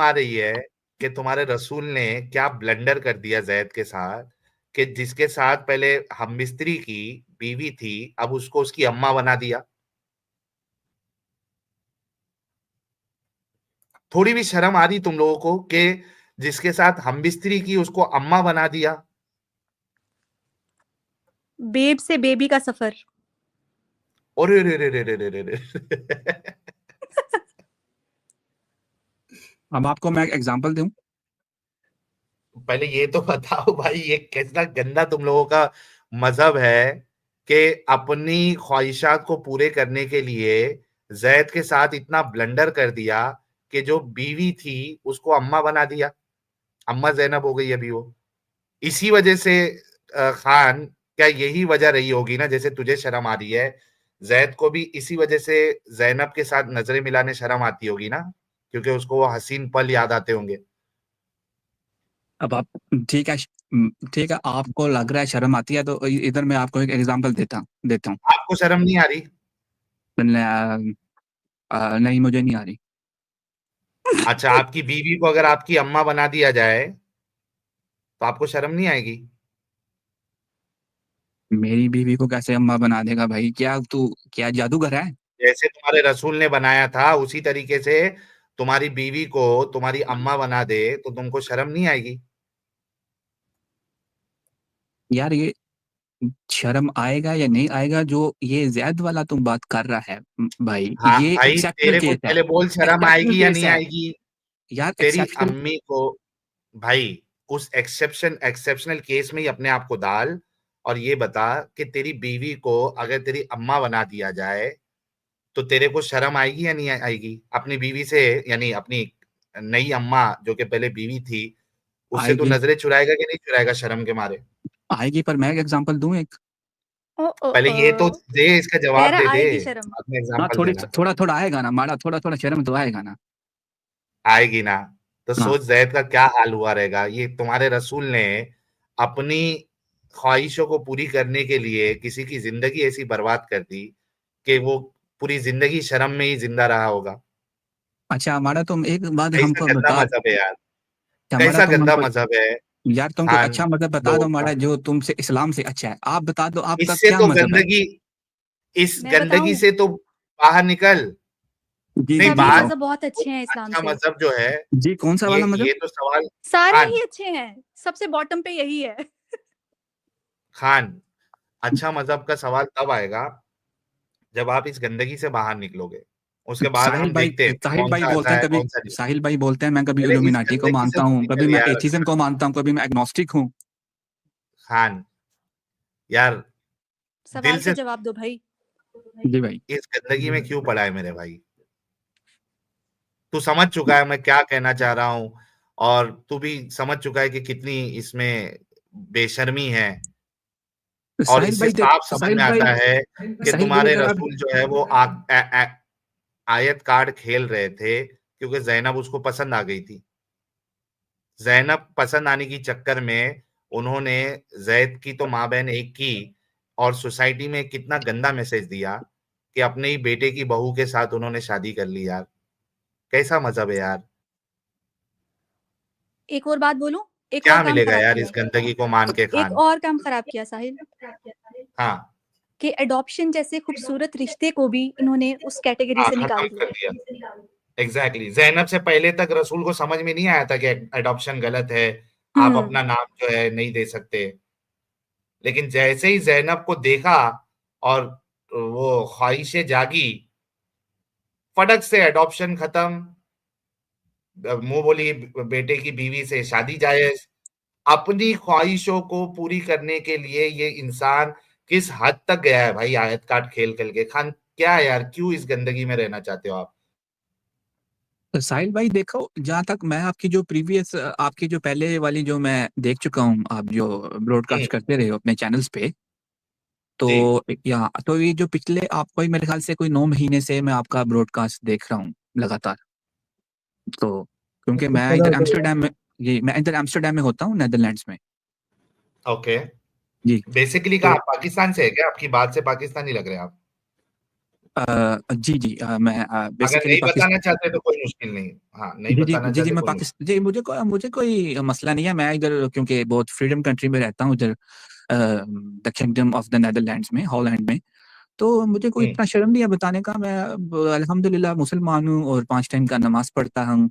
आ रही है कि तुम्हारे रसूल ने क्या ब्लंडर कर दिया जैद के साथ, कि जिसके साथ पहले हम मिस्त्री की बीवी थी, अब उसको उसकी अम्मा बना दिया। थोड़ी भी शर्म आ रही तुम लोगों को कि जिसके साथ हम मिस्त्री की उसको अम्मा बना दिया? बेब से बेबी का सफर। अरे रे रे रे रे रे रे रे। अब आपको मैं एक एग्जांपल दूं। पहले ये तो बताओ भाई, ये कितना गंदा तुम लोगों का मजहब है कि अपनी ख्वाहिशात को पूरे करने के लिए जैद के साथ इतना ब्लंडर कर दिया कि जो बीवी थी उसको अम्मा बना दिया। अम्मा जैनब हो गई अभी वो। इसी वजह से खान, क्या यही वजह रही होगी ना, जैसे तुझे शर्म आ रही है, जैद को भी इसी वजह से जैनब के साथ नजरें मिलाने शर्म आती होगी ना, क्योंकि उसको वो हसीन पल याद आते होंगे। अब आप ठीक है, ठीक है, आपको लग रहा है शर्म आती है, तो इधर मैं आपको एक एग्जांपल देता हूँ। आपको शर्म नहीं आ रही? नहीं, मुझे नहीं आ रही। अच्छा, आपकी बीवी को अगर आपकी अम्मा बना दिया जाए तो आपको शर्म नहीं आएगी? मेरी बीवी को कैसे अम्मा बना देगा भाई? क्या जादूगर है? जैसे तुम्हारे रसूल ने बनाया था उसी तरीके से तुम्हारी बीवी को तुम्हारी अम्मा बना दे तो तुमको शर्म नहीं आएगी? यार, ये शर्म आएगा या नहीं आएगा, जो ये जैद वाला तुम बात कर रहा है भाई, हाँ ये भाई, एक्सेप्शनल तेरे को केस है। पहले बोल शर्म एक्सेप्शनल आएगी या केस नहीं है आएगी? यार, तेरी एक्सेप्शनल। अम्मी को, भाई, उस एक्सेप्शनल केस में ही अपने आप को डाल और ये बता कि तेरी बीवी को अगर तेरी अम्मा बना दिया जाए तो तेरे को शर्म आएगी या नहीं आएगी अपनी बीवी से? यानी अपनी नई अम्मा जो कि पहले बीवी थी, उससे तू आएगी, नजरें चुराएगा कि नहीं चुराएगा शर्म के मारे? आएगी, पर मैं एक एग्जांपल दूं एक। ओ ओ पहले ये तो ओ दे, इसका कह जवाब रहा दे दे, आएगी शर्म। बाद में हाँ, एग्जांपल थोड़ी देना। थोड़ा थोड़ा आएगा ना माड़ा, थोड़ा थोड़ा शर्म तो आएगा ना। आएगी ना? तो हाँ, सोच जैद का क्या हाल हुआ रहेगा। ये तुम्हारे रसूल ने अपनी ख्वाहिशों को पूरी करने के लिए किसी की जिंदगी ऐसी बर्बाद कर दी कि वो पूरी जिंदगी शर्म में ही जिंदा रहा होगा। अच्छा माड़ा, तुम एक बात कैसा हमको गंदा बता। मजहब है यार, अच्छा माड़ा, कैसा तुम गंदा हमको, मजहब है यार तुम कोई खान अच्छा मजहब बता लोगों दो का। माड़ा, जो तुमसे इस्लाम से अच्छा है। आप बता दो, आपका इससे क्या तो मजहब है? गंदगी, इस मैं गंदगी बताऊं, से तो बाहर निकल। जी जी, नहीं, सभी बाहर, बताओ। मजहब बहुत वो अच्छे हैं इस्लाम अच्छा से। मजहब जो है, जी, कौन सा वाला मजहब? ये तो सवाल। सारे खान, ही अच्छे हैं, सबसे बॉटम पे यही है। खान, अच्छा मजहब का सवाल तब आएगा जब आप इस गंदगी से बाहर निकलोगे। उसके बाद साहिल हम भाई, देखते हैं साहिल कौन भाई सा बोलते अच्छा हैं है कभी, कौन सा नहीं। साहिल भाई बोलते हैं मैं कभी पहले इस इल्यूमिनाटी को गंदगी से मानता हूँ, दूर कभी निकल मैं यार। एथिज्म को मानता हूँ, कभी मैं एग्नोस्टिक हूँ। खान, यार, दिल सवाल का से जवाब दो भाई। जी भाई। इस गंदगी में क्यों पड़ा है मेरे भाई? तू समझ चुका है मैं क्या कहना चाह रहा हूं, और तू भी समझ चुका है कि कितनी इसमें बेशर्मी है। और साहिल इससे भाई देख, साफ समझ में साहिल भाई, आता है कि साहिल भाई तुम्हारे अगर आप, रसूल जो है वो आयत कार्ड खेल रहे थे क्योंकि जैनब उसको पसंद आ गई थी। जैनब पसंद आने की चक्कर में उन्होंने जैद की तो माँ बहन एक की, और सोसाइटी में कितना गंदा मैसेज दिया कि अपने ही बेटे की बहू के साथ उन्होंने शादी कर ली यार। कैसा मजहब है यार? एक और बात बोलूं, एक और क्या काम मिलेगा खराब यार किया इस है। गंदगी को मान के एक खान? और काम खराब किया साहिल, हाँ, कि एडॉप्शन जैसे खूबसूरत रिश्ते को भी इन्होंने उस कैटेगरी हाँ, से खत्म निकाल कर दिया। दिया। एग्जैक्टली, जैनब से पहले तक रसूल को समझ में नहीं आया था कि अडॉप्शन गलत है, आप हम्म। अपना नाम जो है नहीं दे सकते। लेकिन जैसे ही जैनब को देखा और वो ख्वाहिशें जागी, फटक से अडॉप्शन खत्म, मुंह बोली बेटे की बीवी से शादी जायज। अपनी ख्वाहिशों को पूरी करने के लिए ये इंसान किस हद तक गया है भाई, आयत कार्ड खेल खेल के। खान, क्या है यार, क्यों इस गंदगी में रहना चाहते हो आप? साहिल भाई देखो, जहाँ तक मैं आपकी जो प्रीवियस, आपकी जो पहले वाली जो मैं देख चुका हूँ, आप जो हम्म, ब्रॉडकास्ट करते रहे हो अपने चैनल्स पे, तो जी, या तो ये जो पिछले आपको ही मेरे ख्याल से कोई 9 महीने से मैं आपका ब्रॉडकास्ट देख रहा हूँ लगातार। तो क्योंकि मैं इधर एम्स्टर्डम में होता हूँ, नेदरलैंड्स में। ओके। जी। बेसिकली कहाँ, तो आप पाकिस्तान से है क्या? आपकी बात से पाकिस्तानी लग रहे हैं आप। जी, मैं अगर बेसिकली नहीं बताना चाहते तो कोई मुश्किल नहीं। हाँ, नहीं बताना चाहते मैं कोई मुश्किल जी, मुझे कोई मसला नहीं है। मैं इधर क्योंकि बहुत फ्रीडम कंट्री में रहता हूँ इधर the kingdom of the Netherlands में, हॉलैंड में। तो मुझे कोई हुँ, इतना शर्म नहीं है बताने का। मैं अल्हम्दुलिल्लाह मुसलमान हूँ और 5 टाइम का नमाज़ पढ़ता हूँ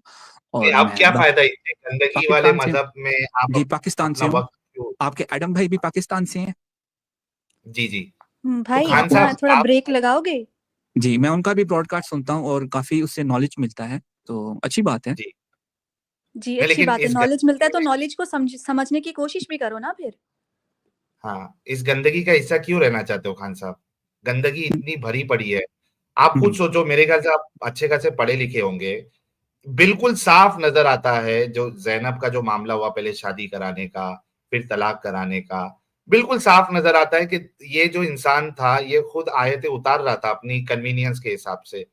नहीं और अब मैं क्या फ़ायदा इतने गंदगी वाले पाकिस्तान से हूँ। मज़हब में आप जी, पाकिस्तान अपना से हूँ। वक़्त क्यों। आपके एडम भाई भी पाकिस्तान से हैं? जी, जी। तो भाई खान अपना साहब थोड़ा आप ब्रेक लगाओगे? जी, मैं उनका भी ब्रॉडकास्ट सुनता हूँ और काफ़ी उससे नॉलेज मिलता है, तो अच्छी बात है। जी, जी, नहीं अच्छी लेकिन बात है। इस नॉलेज मिलता गंदगी है तो में नॉलेज को समझने की कोशिश भी करो ना फिर। हाँ, इस गंदगी का हिस्सा क्यों रहना चाहते हो खान साहब? गंदगी हुँ, इतनी भरी पड़ी है। आप खुद हुँ, सोचो मेरे ख़्याल से आप अच्छे खासे पढ़े लिखे होंगे। बिल्कुल साफ नज़र आता है जो ज़ैनब का जो मामला हुआ पहले शादी कराने का, फिर तलाक कराने का। बिल्कुल साफ नज़र आता है कि ये जो इंसान था ये खुद आयतें उतार रहा था अपनी कन्वीनियंस के हिसाब से।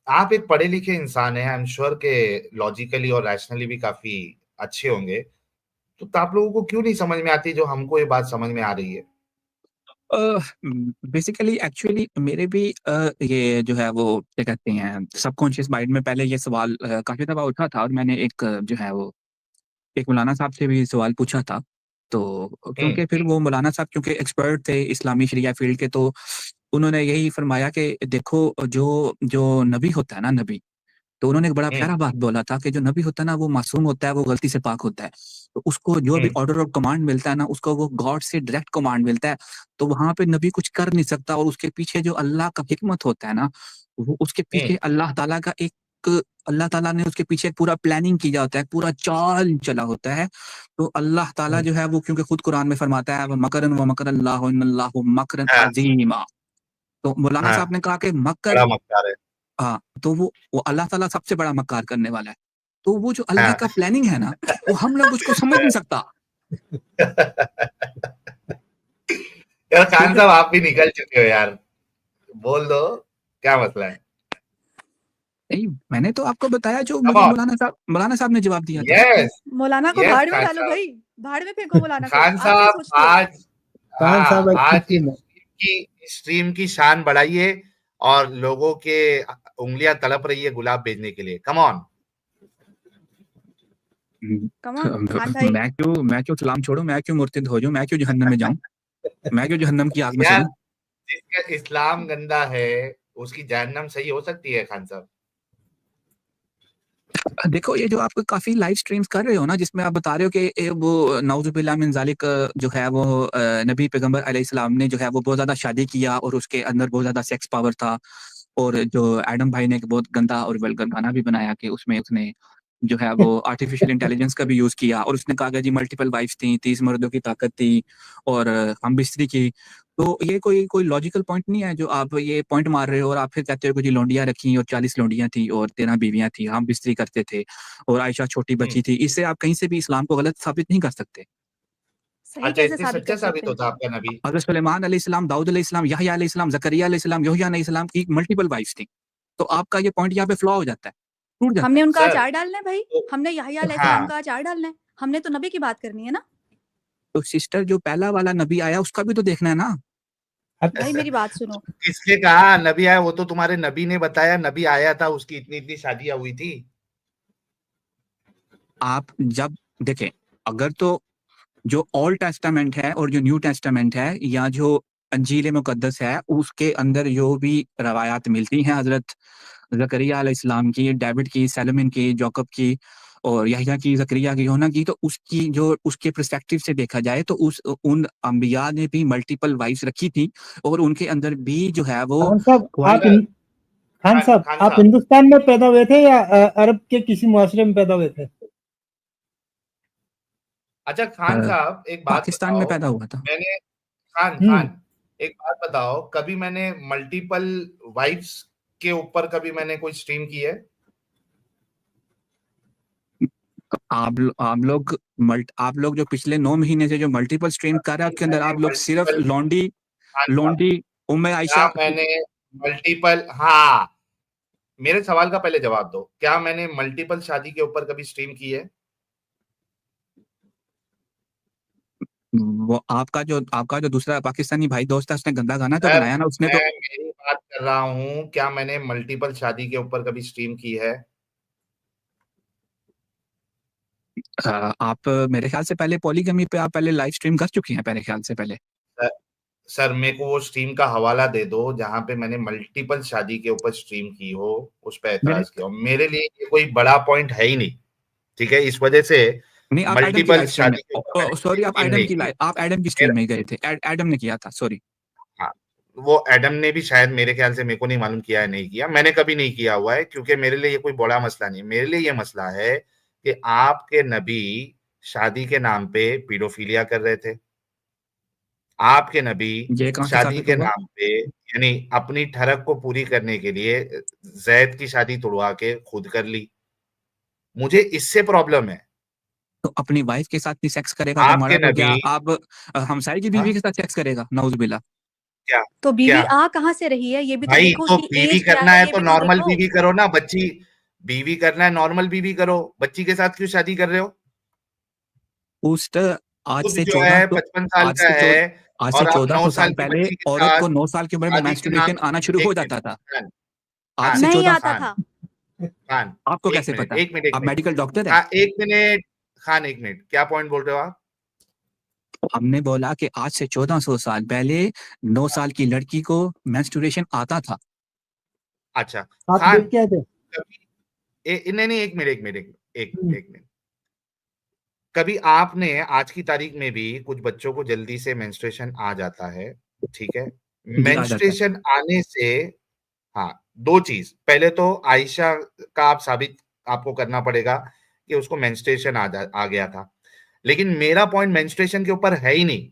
आप एक पढ़े लिखे इंसान हैं, आई एम श्योर के लॉजिकली और रैशनली भी काफ़ी अच्छे होंगे। तो आप लोगों को क्यों नहीं समझ में आती जो हमको ये बात समझ में आ रही है? बेसिकली एक्चुअली मेरे भी ये जो है वो क्या कहते हैं सबकॉन्शियस माइंड में पहले ये सवाल काफ़ी दफ़ा उठा था और मैंने एक जो है वो एक मौलाना साहब से भी सवाल पूछा था। तो हुँ, क्योंकि फिर वो मौलाना साहब क्योंकि एक्सपर्ट थे इस्लामी शरिया फ़ील्ड के, तो उन्होंने यही फरमाया कि देखो जो जो नबी होता है ना नबी, तो उन्होंने एक बड़ा हुँ, प्यारा बात बोला था कि जो नबी होता है ना वो मासूम होता है, वो गलती से पाक होता है। तो उसको जो हुँ, भी ऑर्डर और कमांड मिलता है ना, उसको वो गॉड से डायरेक्ट कमांड मिलता है। तो वहाँ पे नबी कुछ कर नहीं सकता और उसके पीछे जो अल्लाह का हिकमत होता है ना, वो उसके हुँ, पीछे अल्लाह ताला ने उसके पीछे पूरा प्लानिंग किया होता है, पूरा चाल चला होता है। तो अल्लाह ताला हुँ। जो है वो क्योंकि खुद कुरान में फरमाता है व मकरन व मकरल्लाहु इन्नल्लाहु मकरन हाँ, अज़ीमा। तो मौलाना हाँ, साहब ने कहा कि मकर बड़ा मक्कार है। हाँ, तो वो अल्लाह ताला सबसे बड़ा मक्कार करने वाला है। तो वो जो अल्लाह हाँ। का प्लानिंग है ना, वो हम लोग उसको समझ नहीं सकता, यार खान क्योंकि साहब आप भी निकल चुके हो यार। बोल दो, क्या मसला है? नहीं, मैंने तो आपको बताया जो कम मुझे ऑन। मौलाना साहब ने जवाब दिया था। यस, मौलाना को यस भाड़ में खान डालो साहब। भाई, भाड़ में फेंको मौलाना को। खान आप क्या साहब सोचते हो? आज खान साहब हाँ, एक आज खुशी में स्ट्रीम की शान बढ़ाइए और लोगों के उँगलियाँ तड़प रही है गुलाब भेजने के लिए। Come on. Hmm, come on Khan भाई। मैं क्यों सलाम छोड़ूँ, मैं क्यों मुर्तिद हो जाऊँ, मैं क्यों जहन्नम में जाऊँ, मैं क्यों जहन्नम की आग में यार सड़ूँ? जिसका इस्लाम गंदा है, उसकी जहन्नम सही हो सकती है खान साहब। देखो ये जो आप काफ़ी लाइव स्ट्रीम्स कर रहे हो ना, जिसमें आप बता रहे हो कि वो नाउज़ुबिल्लाह मिन ज़ालिक जो है वो नबी पैगम्बर अलैहिस्सलाम ने जो है वो बहुत ज़्यादा शादी किया और उसके अंदर बहुत ज़्यादा सेक्स पावर था। और जो एडम भाई ने एक बहुत गंदा और वल्गर गाना भी बनाया कि उसमें उसने जो है वो आर्टिफिशियल इंटेलिजेंस का भी यूज़ किया और उसने कहा कि जी मल्टीपल वाइफ्स थी, 30 मर्दों की ताकत थी और हम बिस्तरी की। तो ये कोई कोई लॉजिकल पॉइंट नहीं है जो आप ये पॉइंट मार रहे हो और आप फिर कहते हो कि जी लौंडियाँ रखी और 40 लौंडियाँ थी और 13 बीवियाँ थी, हम बिस्तरी करते थे और आयशा छोटी हुँ। बच्ची थी। इससे आप कहीं से भी इस्लाम को गलत साबित नहीं कर सकते। सही अच्छा कैसे इतनी साबित कर सच्चा साबित सकते हैं? होता आपका नबी? हज़रत सुलेमान अलैहिस्सलाम, दाऊद अलैहिस्सलाम, यहया अलैहिस्सलाम, ज़करिया अलैहिस्सलाम, यहया अलैहिस्सलाम की मल्टीपल वाइफ्स थी। तो आपका ये पॉइंट यहाँ पे फ्लॉ हो जाता है, टूट जाता है। हमने उनका सर, अचार डालना है भाई। तो हमने यहया अलैहिस्सलाम हाँ, का अचार डालना है। हमने तो नबी की बात करनी है ना। तो सिस्टर जो पहला वाला नबी आया उसका भी तो देखना है ना। भाई मेरी बात सुनो। किसने कहा नबी आया? वो तो तुम्हारे नबी ने बताया नबी आया था, उसकी इतनी-इतनी शादियाँ हुई थी। आप जब देखें, अगर तो जो ओल्ड टेस्टामेंट है और जो न्यू टेस्टामेंट है या जो अंजील मुकद्दस है, उसके अंदर जो भी रवायात मिलती हैं हज़रत ज़करिया अलैहिस्सलाम की, डेविड की, सैलोमन की, जोकब की और यहया की, ज़करिया की, यूहन्ना की, तो उसकी जो उसके पर्सपेक्टिव से देखा जाए तो उन अंबिया ने भी मल्टीपल वाइफ्स रखी थी और उनके अंदर भी जो है वो खान साहब वाइफ खान साहब खान आप साहब हिंदुस्तान में पैदा हुए थे या अरब के किसी मुआशरे में पैदा हुए थे? अच्छा अ, खान साहब एक बात पाकिस्तान में बताओ। पैदा हुआ था। मैंने खान हम्म। खान एक बात बताओ, कभी मैंने मल्टीपल वाइफ्स के ऊपर कभी मैंने कोई स्ट्रीम की है? आप लोग जो पिछले 9 महीने से जो मल्टीपल स्ट्रीम कर रहे हैं, उसके अंदर मैंने आप लोग सिर्फ मल्टीपल लौंडी खान साहब लौंडी उम्मे क्या आयशा मैंने मल्टीपल हाँ, मेरे सवाल का पहले जवाब दो। क्या मैंने मल्टीपल शादी के ऊपर कभी स्ट्रीम की है? वो आपका जो दूसरा पाकिस्तानी भाई दोस्त है उसने गंदा गाना तो सर बनाया ना उसने तो मैं मेरी बात कर रहा हूँ, क्या मैंने मल्टीपल शादी के ऊपर कभी स्ट्रीम की है? आप मेरे ख्याल से पहले पॉलीगमी पे आप पहले लाइव स्ट्रीम कर चुकी हैं मेरे ख्याल से पहले। सर, सर मेरे को वो स्ट्रीम का हवाला दे दो जहां पे मैंने मल्टीपल शादी के ऊपर स्ट्रीम की हो, उस पर मेरे ऐतराज किया हो। मेरे लिए ये कोई बड़ा पॉइंट है ही नहीं, ठीक है? इस वजह से नहीं, आप एडम की मल्टीपल लाइव स्ट्रीम शादी के ऊपर में, मैंने सॉरी, आप स्ट्रीम एडम नहीं की की। लाइव, आप एडम की स्ट्रीम मेरा, में गए थे, एडम ने किया था, सॉरी। हाँ, वो एडम ने भी शायद, मेरे ख्याल से, मेरे को नहीं मालूम किया है नहीं किया, मैंने कभी नहीं किया हुआ है, क्योंकि मेरे लिए ये कोई बड़ा मसला नहीं है। मेरे लिए ये मसला है कि आपके नबी शादी के नाम पे पीडोफिलिया कर रहे थे। आपके नबी ये कहाँ से शादी साबित के हुआ? नाम पे, यानी अपनी ठरक को पूरी करने के लिए, जैद की शादी तुड़वा के खुद कर ली। मुझे इससे प्रॉब्लम है। तो अपनी वाइफ के साथ भी सेक्स करेगा तो आपके मारा, तो क्या नबी, आप हमसाई की बीवी हाँ, के साथ सेक्स करेगा? नाउजुबिल्ला। क्या तो क्या बीवी आ कहाँ से रही है, ये भी तो भाई, देखो, तो उसकी बीवी एज क्या करना है, है ये तो भी तो नॉर्मल देखो। बीवी करो ना। बच्ची बीवी करना है, नॉर्मल बीवी करो। बच्ची के साथ क्यों शादी कर रहे हो? उस आज खुद से जो 14 है तो 55 साल आज का से है, 14 आज से और आप 9 1400 साल साल की पहले बच्ची के औरत साथ को 9 साल की उम्र में शादी के नाम। मेंस्ट्रुएशन आना शुरू एक हो मिनट, जाता था। खान, आज खान, से नहीं 14 आता खान, था। खान, आपको एक कैसे मिनट, पता? एक मिनट, एक आप मिनट, मेडिकल डॉक्टर हैं? हाँ, एक मिनट, खान, एक मिनट, क्या पॉइंट बोल रहे हो आप? हमने बोला कि आज से 1400 साल पहले 9 साल की लड़की को मेंस्ट्रुएशन आता था। अच्छा, आप खान, देख के आए थे? कभी नहीं नहीं, एक मिनट, एक मिनट, हम्म, एक मिनट, कभी आपने आज की तारीख में भी कुछ बच्चों को जल्दी से मेंस्ट्रुएशन आ जाता है, ठीक है? जी, आ जाता है। मेंस्ट्रुएशन आने से, हाँ, दो चीज, पहले तो आयशा का आप साबित आपको करना पड़ेगा कि उसको मेंस्ट्रुएशन आ गया था। लेकिन मेरा पॉइंट मेंस्ट्रुएशन के ऊपर है ही नहीं।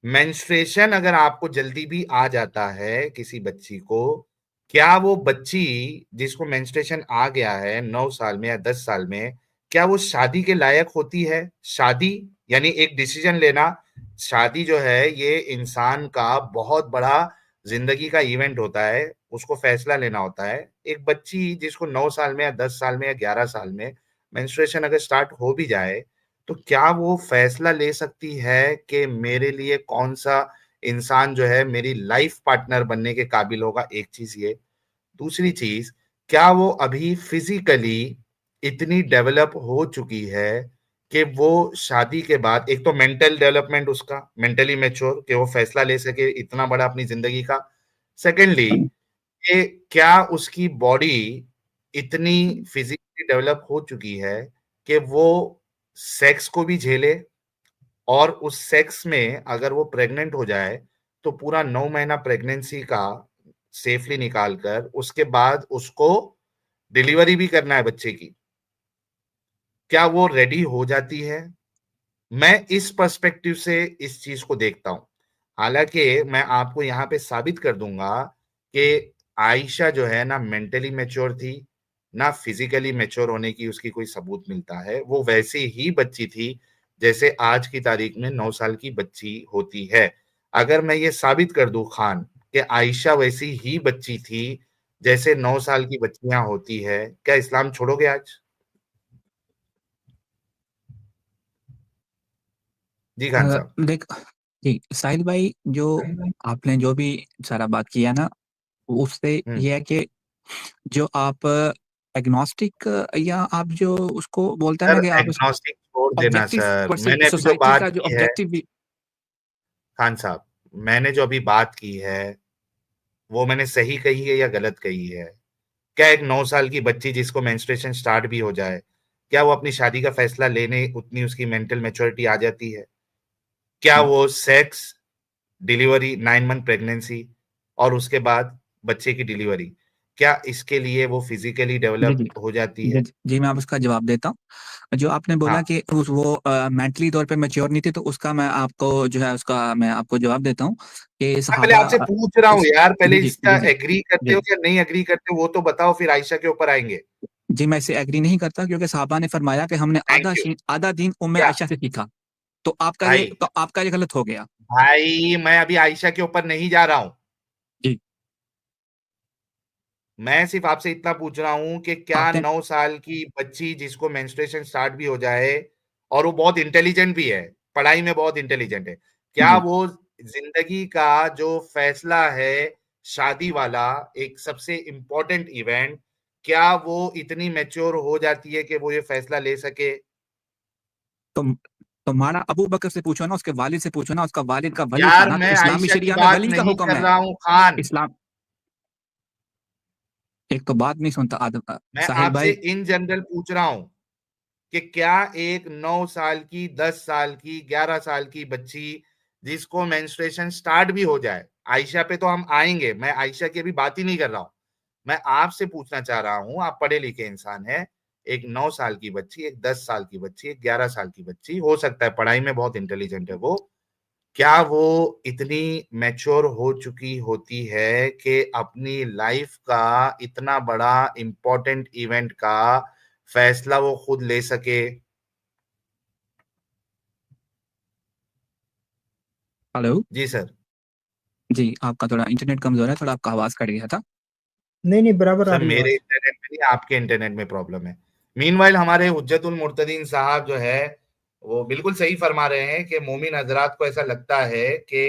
मेंस्ट्रुएशन अगर आपको जल्दी भी आ जाता है किसी बच्ची को, क्या वो बच्ची जिसको मेंस्ट्रुएशन आ गया है 9 साल में या 10 साल में, क्या वो शादी के लायक होती है? शादी यानी एक डिसीजन लेना। शादी जो है ये इंसान का बहुत बड़ा जिंदगी का इवेंट होता है, उसको फैसला लेना होता है। एक बच्ची जिसको 9 साल में या 10 साल में या 11 साल में मेंस्ट्रुएशन अगर स्टार्ट हो भी जाए, तो क्या वो फैसला ले सकती है कि मेरे लिए कौन सा इंसान जो है मेरी लाइफ पार्टनर बनने के काबिल होगा? एक चीज ये। दूसरी चीज, क्या वो अभी फिजिकली इतनी डेवलप हो चुकी है कि वो शादी के बाद, एक तो मेंटल डेवलपमेंट उसका, मेंटली मैच्योर, कि वो फैसला ले सके इतना बड़ा अपनी जिंदगी का। सेकेंडली, कि क्या उसकी बॉडी इतनी फिजिकली डेवलप हो चुकी है कि वो सेक्स को भी झेले, और उस सेक्स में अगर वो प्रेग्नेंट हो जाए तो पूरा 9 महीना प्रेगनेंसी का सेफली निकाल कर उसके बाद उसको डिलीवरी भी करना है बच्चे की, क्या वो रेडी हो जाती है? मैं इस पर्सपेक्टिव से इस चीज को देखता हूं। हालांकि मैं आपको यहाँ पे साबित कर दूंगा कि आयशा जो है ना मेंटली मैच्योर थी, ना फिजिकली मैच्योर होने की उसकी कोई सबूत मिलता है। वो वैसी ही बच्ची थी जैसे आज की तारीख में 9 साल की बच्ची होती है। अगर मैं ये साबित कर दूं खान कि आयशा वैसी ही बच्ची थी जैसे 9 साल की बच्चियां होती है, क्या इस्लाम छोड़ोगे आज? जी खान साहब। देख जी साहिल भाई, जो आपने जो भी सारा बात किया ना, उससे हम्म। ये है कि जो आप एग्नोस्टिक, या आप जो उसको बोलते हैं सर ना कि आप एग्नोस्टिक छोड़ देना ऑब्जेक्टिव सर, पर्सन, मैंने अभी जो सोसाइटी बात का जो की है, ऑब्जेक्टिव। खान साहब, मैंने जो अभी बात की है वो मैंने सही कही है या गलत कही है? क्या एक 9 साल की बच्ची जिसको मेंस्ट्रुएशन स्टार्ट भी हो जाए, क्या वो अपनी शादी का फैसला लेने उतनी उसकी मेंटल मैच्योरिटी आ जाती है? क्या वो सेक्स, डिलीवरी, 9 मंथ प्रेगनेंसी और उसके बाद बच्चे की डिलीवरी, क्या इसके लिए वो फिजिकली जी डेवलप जी हो जाती है? जी, मैं अब उसका जवाब देता हूँ। जो आपने बोला हाँ, कि वो मेंटली तौर पे मैच्योर नहीं थी, तो उसका मैं आपको जो है उसका मैं आपको जवाब देता हूँ कि मैं पहले सहाबा आपसे पूछ रहा हूँ यार, पहले जी जी इसका जी जी एग्री करते जी हो या नहीं एग्री करते हो वो तो बताओ, फिर आयशा के ऊपर आएंगे। जी, मैं इसे एग्री नहीं करता, क्योंकि साहबा ने फरमाया कि हमने थैंक यू। आधा दीन उम्मे क्या आयशा से सीखा। भाई, तो आपका ये गलत हो गया। भाई मैं अभी आयशा के ऊपर नहीं जा रहा हूं। जी, मैं सिर्फ आपसे इतना पूछ रहा हूं कि क्या आपने 9 साल की बच्ची जिसको मेंस्ट्रुएशन स्टार्ट भी हो जाए, और वो बहुत इंटेलिजेंट भी है, पढ़ाई में बहुत इंटेलिजेंट है, क्या जी वो जिंदगी का जो फैसला है शादी वाला एक सबसे इंपॉर्टेंट इवेंट, क्या वो इतनी मैच्योर हो जाती है कि वो ये फैसला ले सके? तो मारा अबू बकर से पूछो ना, उसके वालिद से पूछो ना, उसका वालिद का वली था यार ना, तो मैं इस्लामी आयशा की शरिया में बात वली का नहीं हुक्म कर है। रहा हूँ खान, इस्लाम एक तो बात नहीं सुनता आदम मैं साहिल आपसे भाई। इन जनरल पूछ रहा हूं कि क्या एक 9 साल की, 10 साल की, 11 साल की बच्ची जिसको मेंस्ट्रुएशन स्टार्ट भी हो जाए, आयशा पे तो हम आएंगे, मैं आयशा की अभी बात ही नहीं कर रहा हूं, मैं आपसे पूछना चाह रहा हूं, आप पढ़े लिखे इंसान हैं, एक 9 साल की बच्ची, एक 10 साल की बच्ची, एक 11 साल की बच्ची, हो सकता है पढ़ाई में बहुत इंटेलिजेंट है वो, क्या वो इतनी मैच्योर हो चुकी होती है कि अपनी लाइफ का इतना बड़ा इंपॉर्टेंट इवेंट का फैसला वो खुद ले सके? हेलो जी सर। जी, आपका थोड़ा इंटरनेट कमजोर है, थोड़ा आपका आवाज कट गया था। नहीं बराबर आ सर रही मेरे आवाज। इंटरनेट में नहीं, आपके इंटरनेट में प्रॉब्लम है। मीनवाइल हमारे हुज्जतुल मुर्तदीन साहब जो है वो बिल्कुल सही फरमा रहे हैं कि मोमिन हजरात को ऐसा लगता है कि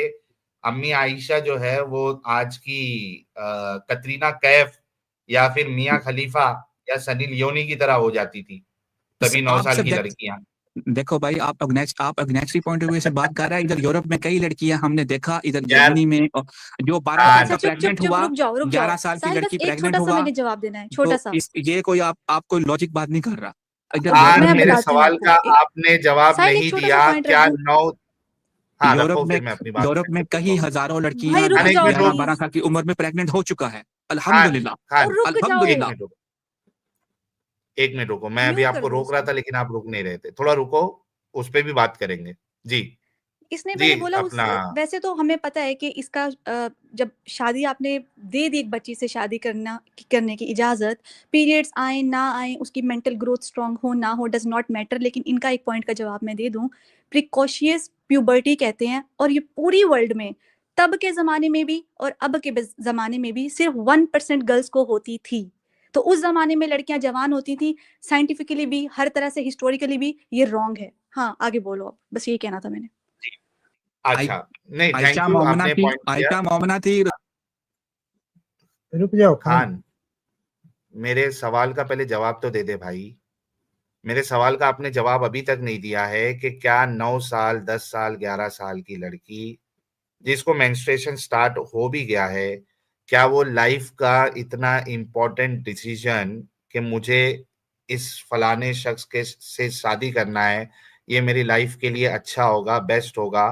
अम्मी आयशा जो है वो आज की कतरीना कैफ या फिर मियां खलीफा या सनी लियोनी की तरह हो जाती थी, तभी 9 आप साल सिर्फ की लड़कियां। देखो भाई, आप अग्नेस्टी पॉइंट ऑफ व्यू से बात कर रहे हैं। इधर यूरोप में कई लड़कियां हमने देखा, इधर यार जर्मनी में जो 12 अच्छा साल खान, अच्छा, का चुप चुप प्रेग्नेंट चुप, हुआ, रुक जाओ 11 साल की साहिल, बस लड़की एक प्रेग्नेंट छोटा सा हुआ, मैंने जवाब देना है, तो छोटा सा। ये कोई आप कोई लॉजिक बात नहीं कर रहा। इधर खान यूरोप मैं में मेरे बताती हूँ सवाल आपको का आपने जवाब साहिल, एक नहीं छोटा सा दिया, पॉइंट रख क्या दूं। 9? हाँ यूरोप रखो, में फिर मैं अपनी बात यूरोप में करता कई हूँ। हजारों भाई लड़कियां रुक खान एक जाओ मिनट रुक, 11-12 प्लीज, साल की उम्र में प्रेग्नेंट हो चुका है। खान अल्हम्दुलिल्लाह, खान और रुक एक जाओ, अल्हम्दुलिल्लाह। मिनट रुको, एक मिनट रुको, मैं अभी म्यूट कर आपको दो रोक रहा उसको। था लेकिन आप रुक नहीं रहे थे, थोड़ा रुको, उस पर भी बात करेंगे। जी इसने जी मैंने बोला उस अपना। वैसे तो हमें पता है कि इसका जब शादी आपने दे दी एक बच्ची से शादी करने की इजाज़त, पीरियड्स आए ना आए, उसकी मेंटल ग्रोथ स्ट्रांग हो ना हो डज नॉट मैटर, लेकिन इनका एक पॉइंट का जवाब मैं दे दूं, प्रिकॉशियस प्यूबर्टी कहते हैं, और ये पूरी वर्ल्ड में तब के ज़माने में भी और अब के ज़माने में भी सिर्फ 1% गर्ल्स को होती थी। तो उस ज़माने में लड़कियां जवान होती थी, साइंटिफिकली भी हर तरह से हिस्टोरिकली भी ये रॉन्ग है। हाँ आगे बोलो, अब बस यही कहना था मैंने। आई- अच्छा, नहीं आयशा थैंक यू, मोमना आपने थी, पॉइंट किया। आयशा मोमना थी। रुक जाओ खान। खान मेरे सवाल का पहले जवाब तो दे दे भाई, मेरे सवाल का आपने जवाब अभी तक नहीं दिया है कि क्या 9 साल, 10 साल, 11 साल की लड़की जिसको मेंस्ट्रुएशन स्टार्ट हो भी गया है, क्या वो लाइफ का इतना इम्पोर्टेंट डिसीजन कि मुझे इस फलाने शख्स के से शादी करना है, ये मेरी लाइफ के लिए अच्छा होगा, बेस्ट होगा,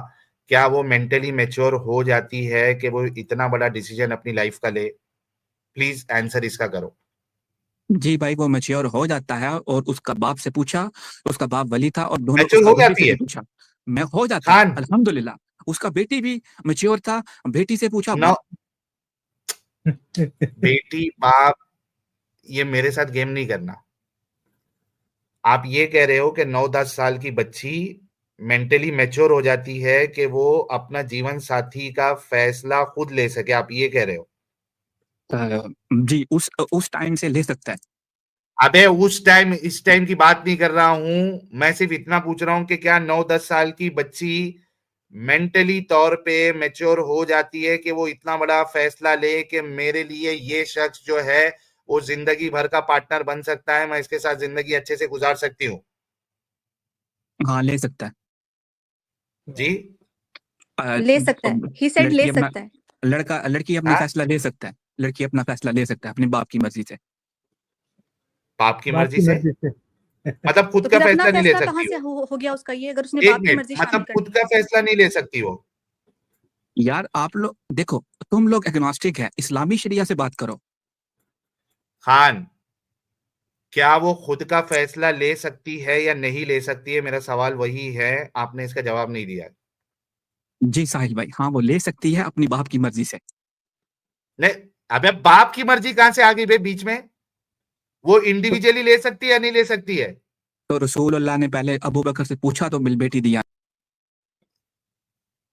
क्या वो मेंटली मैच्योर हो जाती है कि वो इतना बड़ा डिसीजन अपनी लाइफ का ले? प्लीज आंसर इसका करो। जी भाई, वो मैच्योर हो जाता है, और उसका बाप से पूछा, उसका बाप वली था, और दोनों मैच्योर उसका हो वली से जाती भी है पूछा, मैं हो जाता है खान। अल्हम्दुलिल्लाह। उसका बेटी भी मैच्योर था, बेटी से पूछा नौ बेटी बाप, ये मेरे साथ गेम नहीं करना। आप ये कह रहे हो कि 9-10 साल की बच्ची मेंटली मैच्योर हो जाती है कि वो अपना जीवन साथी का फैसला खुद ले सके, आप ये कह रहे हो? जी उस टाइम से ले सकता है। अबे उस टाइम इस टाइम की बात नहीं कर रहा हूं, मैं सिर्फ इतना पूछ रहा हूं कि क्या 9-10 साल की बच्ची मेंटली तौर पे मैच्योर हो जाती है कि वो इतना बड़ा फैसला ले कि मेरे लिए ये शख्स जो है वो जिंदगी भर का पार्टनर बन सकता है, मैं इसके साथ जिंदगी अच्छे से गुजार सकती हूँ? हाँ, ले सकता है। जी ले सकता है, ही सेड ले लड़की अपना सकता है। लड़की अपनी हाँ, फैसला ले सकता है। लड़की अपना फैसला ले सकता है अपने बाप की मर्जी से। बाप की बाप मर्जी की से? मर्जी से। मतलब खुद तो का फिर अपना फैसला नहीं ले फैसला कहाँ सकती से हो? हो गया उसका, ये अगर उसने एक बाप की मिनट, मर्जी शामिल मतलब कर खुद दी। का फैसला नहीं ले सकती हो? यार आप लोग देखो, तुम लोग एग्नोस्टिक है, इस्लामी शरिया से बात करो। खान क्या वो खुद का फैसला ले सकती है या नहीं ले सकती है, मेरा सवाल वही है, आपने इसका जवाब नहीं दिया। जी साहिल भाई, हाँ वो ले सकती है अपनी बाप की मर्जी से। नहीं, अबे बाप की मर्जी कहां से आ गई बे बीच में? वो तो, इंडिविजुअली ले सकती है या नहीं ले सकती है? तो रसूलुल्लाह ने पहले अबू बकर से पूछा तो मिल बेटी दिया।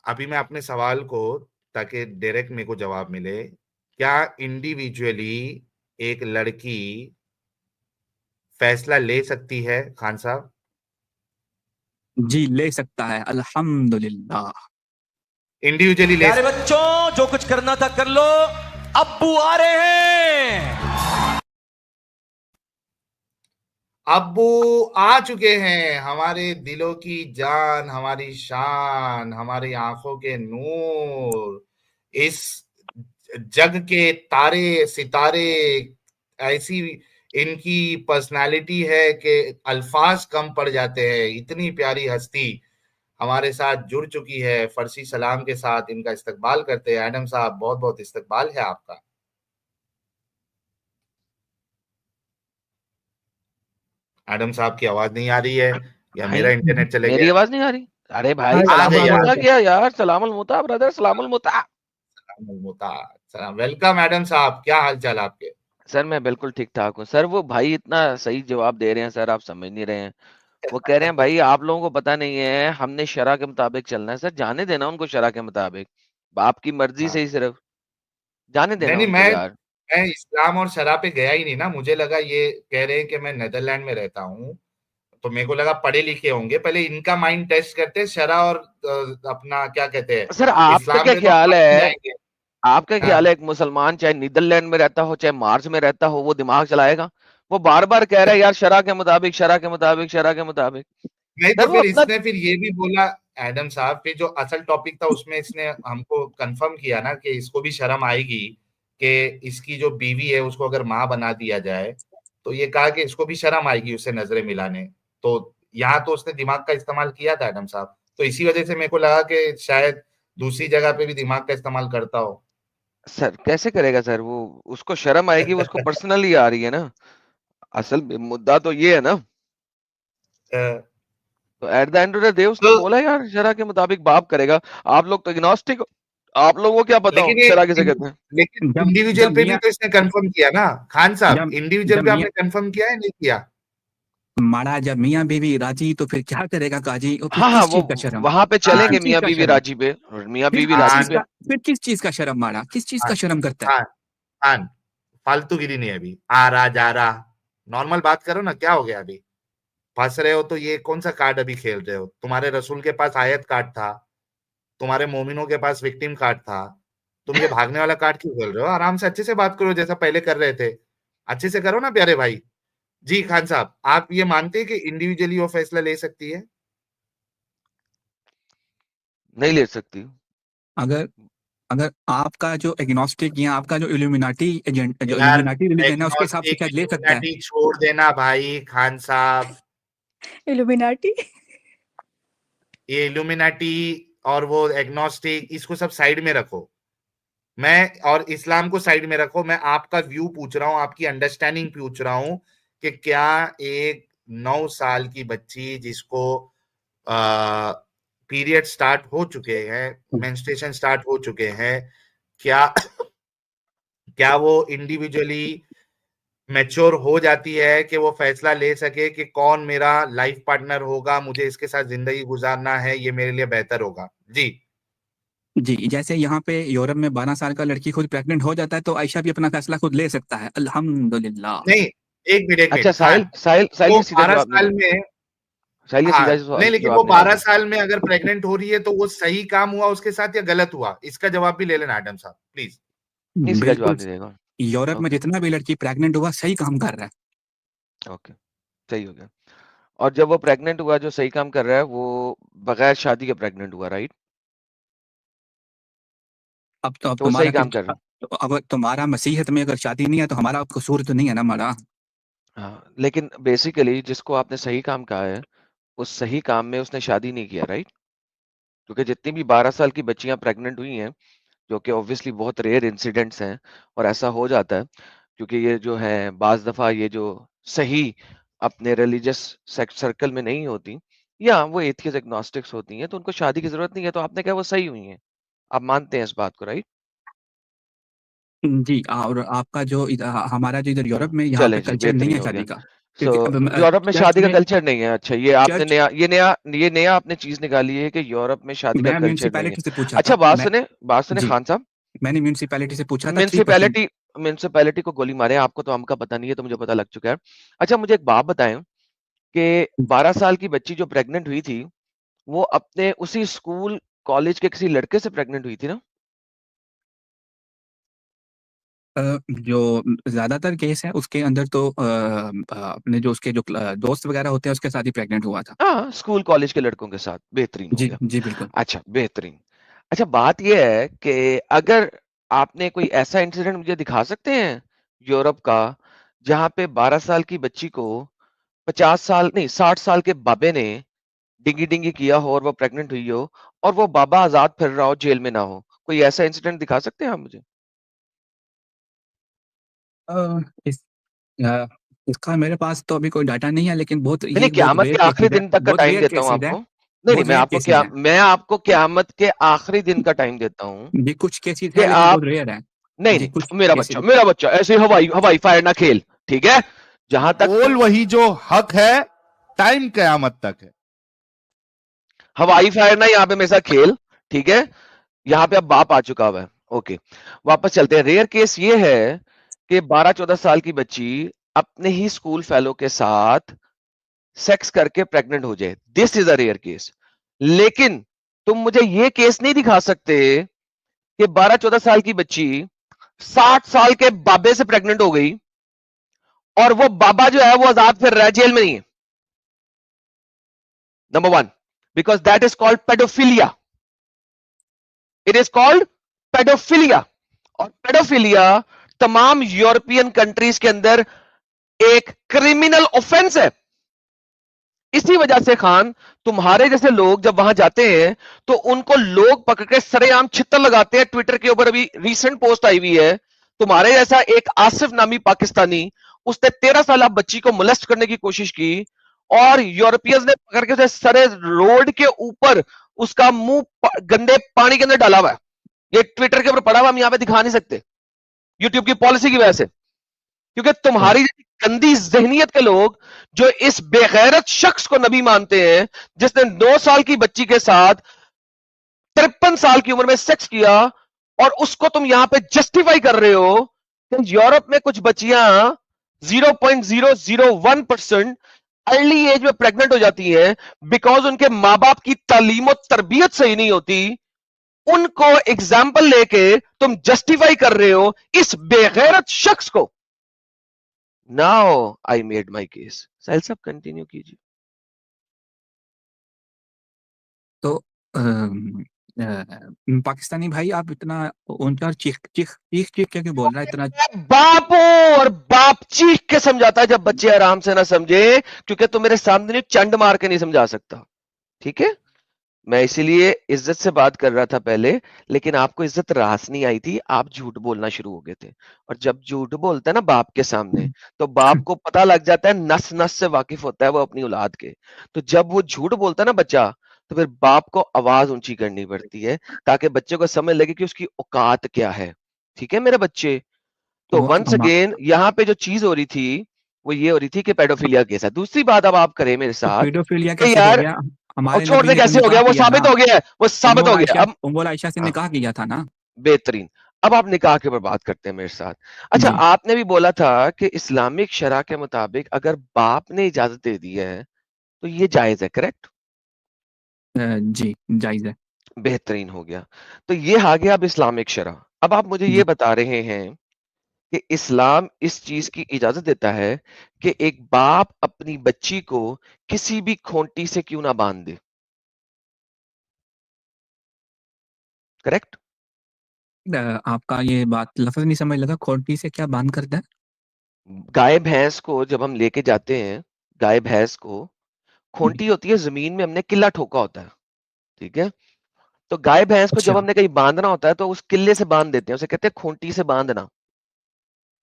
अभी मैं अपने सवाल को, ताकि डायरेक्ट मेरे को जवाब मिले, क्या इंडिविजुअली एक लड़की फैसला ले सकती है खान साहब? जी ले सकता है अल्हम्दुलिल्लाह। इंडिविजुअली ले प्यारे बच्चों, जो कुछ करना था कर लो, अब्बू आ रहे हैं। अब्बू आ चुके हैं, हमारे दिलों की जान, हमारी शान, हमारी आंखों के नूर, इस जग के तारे सितारे। ऐसी इनकी पर्सनालिटी है कि अल्फाज कम पड़ जाते हैं। इतनी प्यारी हस्ती हमारे साथ जुड़ चुकी है। फर्सी सलाम के साथ इनका इस्तकबाल करते हैं। एडम साहब, बहुत बहुत इस्तकबाल है आपका। एडम साहब की आवाज नहीं आ रही है या भाई मेरा इंटरनेट चले मेरी गया? आवाज नहीं आ रही? अरे भाई आ आ सलामुल गई, गई, आ मुता आ गई। गई। किया यार, सलामुल मुता ब्रदर, सलामुल मुता। वेलकम एडम साहब, क्या हाल चाल आपके? सर मैं बिल्कुल ठीक ठाक हूँ सर। वो भाई इतना सही जवाब दे रहे हैं सर, आप समझ नहीं रहे हैं। वो कह रहे हैं भाई आप लोगों को पता नहीं है, हमने शरा के मुताबिक चलना है। सर जाने देना उनको शरा के मुताबिक, बाप की मर्जी से हाँ। ही सिर्फ जाने नहीं देना नहीं, उनको मैं यार। मैं इस्लाम और शराब पे गया ही नहीं ना। मुझे लगा ये कह रहे हैं कि मैं नेदरलैंड में रहता हूँ, तो मेरे को लगा पढ़े लिखे होंगे। पहले इनका माइंड टेस्ट करते हैं, शरा और अपना क्या कहते हैं, सर आपका इस्लाम क्या पे तो ख्याल हम समझ है, जाएंगे। आपका ख्याल हाँ। है एक मुसलमान चाहे नीदरलैंड में रहता हो चाहे मार्च में रहता हो, वो दिमाग चलाएगा? वो बार बार कह रहा है यार शरा के मुताबिक, शरा के मुताबिक, शरा के मुताबिक। नहीं तो सर वो फिर अपना इसने फिर ये भी बोला, एडम साहब, फिर जो असल टॉपिक था उसमें इसने हमको कंफर्म किया ना कि इसको भी शर्म आएगी कि इसकी जो बीवी है उसको अगर माँ बना दिया जाए। तो ये कहा कि इसको भी शर्म आएगी उससे नजरें मिलाने। तो यहाँ तो उसने दिमाग का इस्तेमाल किया था एडम साहब। तो इसी वजह से मेरे को लगा कि शायद दूसरी जगह पे भी दिमाग का इस्तेमाल करता हो। सर कैसे करेगा सर? वो उसको शर्म आएगी, वो उसको पर्सनली आ रही है ना। असल मुद्दा तो ये है ना। अ, तो at the end of the day उसने तो बोला यार शरा के मुताबिक बाप करेगा। आप लोग तो इग्नोस्टिक हो, आप लोगों को क्या पता हो लेकिन ये शरा किसे कहते हैं। लेकिन जब इंडिविजुअल जब पे भी मियाँ तो इसने कंफर्म किया ना। खान साहब, जब इंडिविजुअल जब पे मियाँ आपने कंफर्म किया है नहीं किया? माड़ा जब मियाँ बीवी राजी तो फिर क्या करेगा काजी? और फिर हाँ हाँ, किस वो चीज का शर्म? वहां पे फिर चलेंगे किस चीज मियाँ का बीवी शर्म? राजी पे, और मियाँ फिर बीवी किस राजी चीज खान पे। का फिर किस चीज का शर्म माड़ा? किस चीज का खान शर्म करता है? खान खान फालतूगिरी नहीं है अभी। आ रहा जा रहा, नॉर्मल बात करो ना। क्या हो गया अभी? फंस रहे हो तो ये कौन सा कार्ड अभी खेल रहे हो? तुम्हारे रसूल के पास आयत कार्ड था, तुम्हारे मोमिनों के पास विक्टिम कार्ड था। तुम ये भागने वाला कार्ड क्यों खेल रहे हो? आराम से अच्छे से बात करो जैसा पहले कर रहे थे। अच्छे से करो ना प्यारे भाई। जी खान साहब, आप ये मानते हैं कि इंडिविजुअली वो फैसला ले सकती है? नहीं ले सकती। अगर अगर आपका जो एग्नोस्टिक या आपका जो इल्यूमिनाटी एजेंट जो यार, इल्यूमिनाटी रिलीजन है उसके हिसाब से एग्नोस्टिक शायद ले सकता है। इल्यूमिनाटी छोड़ देना भाई खान साहब। इल्यूमिनाटी। ये इल्यूमिनाटी और वो एग्नोस्टिक, इसको सब साइड में रखो। मैं और इस्लाम को साइड में रखो। मैं आपका व्यू पूछ रहा हूँ, आपकी अंडरस्टैंडिंग पूछ रहा हूँ कि क्या एक 9 साल की बच्ची जिसको पीरियड स्टार्ट हो चुके हैं, मेंस्ट्रुएशन स्टार्ट हो चुके हैं, क्या क्या वो इंडिविजुअली मैच्योर हो जाती है कि वो फैसला ले सके कि कौन मेरा लाइफ पार्टनर होगा, मुझे इसके साथ जिंदगी गुजारना है, ये मेरे लिए बेहतर होगा? जी। जी, जैसे यहाँ पे यूरोप में 12 साल का लड़की खुद प्रेग्नेंट हो जाता है तो आयशा भी अपना फैसला खुद ले सकता है। अल्हम्दुलिल्लाह। नहीं, एक अच्छा मिनट खान। साहिल वो ये सीधा 12 जवाब नहीं साल दे, में, साहिल ये हाँ, सीधा नहीं, लेकिन वो जवाब नहीं 12 देते। साल में अगर प्रेग्नेंट हो रही है तो वो सही काम हुआ उसके साथ या गलत हुआ? इसका जवाब भी ले लेना एडम साहब, प्लीज। नहीं सीधा बिल्कुल। जवाब नहीं देगा। यूरोप में ओके जितना भी लड़की प्रेग्नेंट हुआ सही काम कर रहा है। ओके, सही हो गया। और जब वो प्रेग्नेंट हुआ, जो सही काम कर रहा है वो बगैर शादी के प्रेग्नेंट हुआ, राइट? अब तो वो तुम्हारा सही फिर काम कर रहा है। अब तुम्हारा मसीहत में अगर शादी नहीं है तो हमारा कसूर तो नहीं है ना माड़ा। हाँ, लेकिन बेसिकली जिसको आपने सही काम कहा है, उस सही काम में उसने शादी नहीं किया, राइट? क्योंकि जितनी भी 12 साल की बच्चियां प्रेग्नेंट हुई हैं, जो कि ऑब्वियसली बहुत रेयर इंसिडेंट्स हैं, और ऐसा हो जाता है क्योंकि ये जो है बाज दफा ये जो सही अपने रिलीजियस सर्कल में नहीं होती, या वो एथियस्ट एग्नोस्टिक्स होती हैं, तो उनको शादी की जरूरत नहीं है। तो आपने कहा वो सही हुई हैं, आप मानते हैं इस बात को, राइट? जी, और आपका जो हमारा जो इधर यूरोप में यहाँ पे चलें जी, कल्चर नहीं बेहतरीन है हो गया। शादी का। सो क्योंकि अब यूरोप में चर्च शादी का में कल्चर नहीं है। अच्छा, ये आपने चर्च नया आपने चीज निकाली है कि यूरोप में शादी का मैं कल्चर नहीं है। म्यूनिसिपैलिटी से पूछा अच्छा, था मैं। बात सुने जी, खान साहब। मैंने म्यूनिसिपैलिटी से पूछा था 3%। म्यूनिसिपैलिटी म्यूनिसिपैलिटी को गोली मारे, आपको तो हमका पता नहीं है, तो मुझे पता लग चुका है। अच्छा, मुझे एक बात बताएं कि 12 साल की बच्ची जो प्रेग्नेंट हुई थी, वो अपने उसी स्कूल कॉलेज के किसी लड़के से प्रेग्नेंट हुई थी ना? जो ज़्यादातर केस है उसके अंदर तो अपने जो उसके जो दोस्त वगैरह होते हैं उसके साथ ही प्रेग्नेंट हुआ था। हाँ, स्कूल कॉलेज के लड़कों के साथ। बेहतरीन हो जी, गया। जी बिल्कुल। अच्छा, बेहतरीन। अच्छा, बात ये है कि अगर आपने कोई ऐसा इंसिडेंट मुझे दिखा सकते हैं यूरोप का, जहाँ पे 12 साल की बच्ची को 50 साल नहीं 60 साल के बाबे ने डिंगी-डिंगी किया हो और वो प्रेग्नेंट हुई हो और वो बाबा आज़ाद फिर रहा हो, जेल में ना हो? कोई ऐसा इंसिडेंट दिखा सकते हैं आप मुझे? अ, इस अ, इसका मेरे पास तो अभी कोई डाटा नहीं है, लेकिन बहुत नहीं, नहीं, ये बहुत क़यामत रेयर के आखिरी केसेज़ है, दिन तक का बहुत टाइम रेयर देता हूँ केसेज़ है, आपको। नहीं, नहीं, बहुत रेयर केसेज़ है। मैं आपको क़यामत के आखिरी दिन का टाइम देता हूँ जी, कुछ केसेज़ कि है लेकिन बहुत आप रेयर है। नहीं, जी, नहीं, कुछ केसेज़ मेरा बच्चा ऐसे हवाई हवाई फायर ना खेल, ठीक है? जहाँ तक बोल वही जो हक है, टाइम कयामत तक है। हवाई फायर ना यहाँ पे मेरे साथ खेल, ठीक है? यहाँ पे अब बाप आ चुका हुआ है। ओके, वापस चलते हैं। रेयर केस ये है कि 12-14 साल की बच्ची अपने ही स्कूल फेलो के साथ सेक्स करके प्रेग्नेंट हो जाए। This is a rare case. लेकिन तुम मुझे ये केस नहीं दिखा सकते कि 12-14 साल की बच्ची 60 साल के बाबे से प्रेग्नेंट हो गई और वो बाबा जो है वो आजाद फिर रहा है, जेल में नहीं है। Number one, because that is called paedophilia. It is called paedophilia. और पेडोफिलिया तमाम यूरोपियन कंट्रीज के अंदर एक क्रिमिनल ऑफेंस है। इसी वजह से खान, तुम्हारे जैसे लोग जब वहां जाते हैं तो उनको लोग पकड़ के सरेआम छित्तर लगाते हैं। ट्विटर के ऊपर अभी रीसेंट पोस्ट आई हुई है, तुम्हारे जैसा एक आसिफ नामी पाकिस्तानी, उसने 13 साल बच्ची को मोलेस्ट करने की कोशिश की और यूरोपियंस ने पकड़ के उसे सरे रोड के ऊपर उसका मुंह गंदे पानी के अंदर डाला हुआ है। ये ट्विटर के ऊपर पड़ा हुआ, हम यहां पे दिखा नहीं सकते यूट्यूब की पॉलिसी की वजह से, क्योंकि तो तुम्हारी गंदी जहनीत के लोग जो इस बेगैरत शख्स को नबी मानते हैं, जिसने 9 साल की बच्ची के साथ 53 साल की उम्र में सेक्स किया, और उसको तुम यहां पे जस्टिफाई कर रहे हो कि यूरोप में कुछ बच्चियां 0.001% अर्ली एज में प्रेग्नेंट हो जाती हैं बिकॉज उनके मां बाप की तालीम और तरबियत सही नहीं होती। उनको एग्जाम्पल लेके तुम जस्टिफाई कर रहे हो इस बेगैरत शख्स को। Now I made my case. Sahil साहब कंटिन्यू कीजिए। तो पाकिस्तानी भाई, आप इतना ऊंचा और चीख चीख चीख चीख के क्यों बोल रहा है इतना? बाप हो और बाप चीख के समझाता है जब बच्चे आराम से ना समझे, क्योंकि तुम मेरे सामने चंड मार के नहीं समझा सकता, ठीक है? मैं इसीलिए इज्जत से बात कर रहा था पहले, लेकिन आपको इज्जत रास नहीं आई थी, आप झूठ बोलना शुरू हो गए थे। और जब झूठ बोलता है ना बाप के सामने, तो बाप को पता लग जाता है, नस नस से वाकिफ होता है वो अपनी औलाद के। तो जब वो झूठ बोलता है ना बच्चा, तो फिर बाप को आवाज ऊंची करनी पड़ती है ताकि बच्चे को समझ लगे कि उसकी औकात क्या है। ठीक है मेरे बच्चे? तो तो वंस अगेन यहाँ पे जो चीज हो रही थी वो ये हो रही थी कि पेडोफिलिया केस है। दूसरी बात अब आप करें मेरे तो साथ पीडोफिलिया कि कैसे हो यार, गया? और हमारे छोड़ नबी दे ने तो कैसे हो निकाह गया, वो किया ना। साबित हो गया है, वो साबित हो गया। अब उम्मुल आयशा से हाँ, निकाह किया था ना। बेहतरीन। अब आप निकाह के ऊपर बात करते हैं मेरे साथ। अच्छा, जी। आपने भी बोला था कि इस्लामिक शरा के मुताबिक अगर बाप ने इजाजत दे दी है तो ये जायज है, करेक्ट? जी, जायज है। बेहतरीन हो गया। तो ये आ गया अब इस्लामिक शरा। अब आप मुझे ये जी। बता रहे हैं कि इस्लाम इस चीज की इजाजत देता है कि एक बाप अपनी बच्ची को किसी भी खोंटी से क्यों ना बांध दे, करेक्ट? आपका ये बात लफ्ज नहीं समझ लगा, खोटी से क्या बांध करता है? गाय भैंस को जब हम लेके जाते हैं, गाय भैंस को जी। खोंटी होती है, जमीन में हमने किला ठोका होता है, ठीक है? तो गाय भैंस को जब अच्छा, हमने कहीं बांधना होता है तो उस किले से बांध देते हैं, उसे कहते हैं खोंटी से बांधना,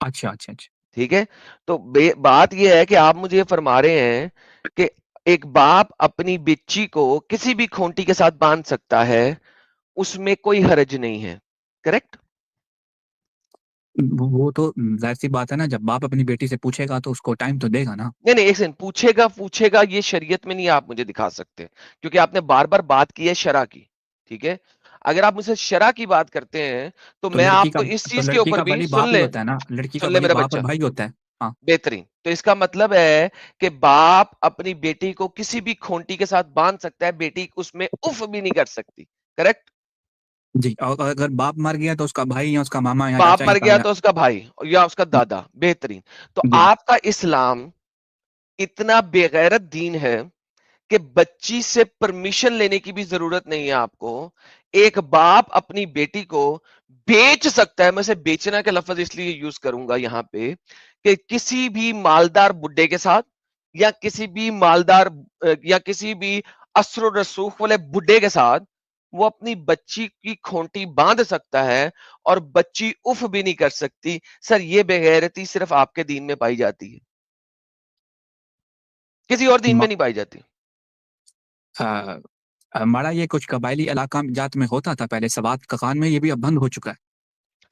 अच्छा, अच्छा, अच्छा। ठीक है? तो बात यह है कि आप मुझे ये फरमा रहे हैं कि एक बाप अपनी बच्ची को किसी भी खोंटी के साथ बांध सकता है, उसमें कोई हर्ज नहीं है, करेक्ट? वो तो जाहिर सी बात है ना, जब बाप अपनी बेटी से पूछेगा तो उसको टाइम तो देगा ना। नहीं, नहीं, एक सेकंड, पूछेगा पूछेगा ये शरीयत में नहीं आप मुझे दिखा सकते, क्योंकि आपने बार-बार बात की है शरा की, ठीक है? अगर आप मुझसे शरा की बात करते हैं, तो मैं आपको इस चीज़ के ऊपर भी वली सुन बाप ही ले, होता है ना, लड़की का सुन ले वली मेरा बाप और बच्चा, भाई होता है। हाँ। बेहतरीन। तो इसका मतलब है कि बाप अपनी बेटी को किसी भी खोंटी के साथ बांध सकता है, बेटी उसमें उफ़ भी नहीं कर सकती, करेक्ट? जी, और अगर बाप मर गया तो उसका भाई या उसका मामा या बाप चाचा मर या गया ताया। तो उसका भाई या उसका दादा, बेहतरीन। तो जी आपका इस्लाम इतना बेगैरत दीन है कि बच्ची से परमिशन लेने की भी जरूरत नहीं है आपको। एक बाप अपनी बेटी को बेच सकता है, मैं से बेचना के लफ्ज इसलिए यूज करूंगा यहां पे, कि किसी भी मालदार बुड्ढे के साथ या किसी भी मालदार या किसी भी असर रसूख वाले बुड्ढे के साथ वो अपनी बच्ची की खूंटी बांध सकता है और बच्ची उफ भी नहीं कर सकती। सर ये बेगैरती सिर्फ आपके दीन में पाई जाती है, किसी और दीन में म- नहीं पाई जाती। अ, हमारा ये कुछ कबायली इलाका जात में होता था पहले, सवात कखान में, ये भी अब बंद हो चुका है।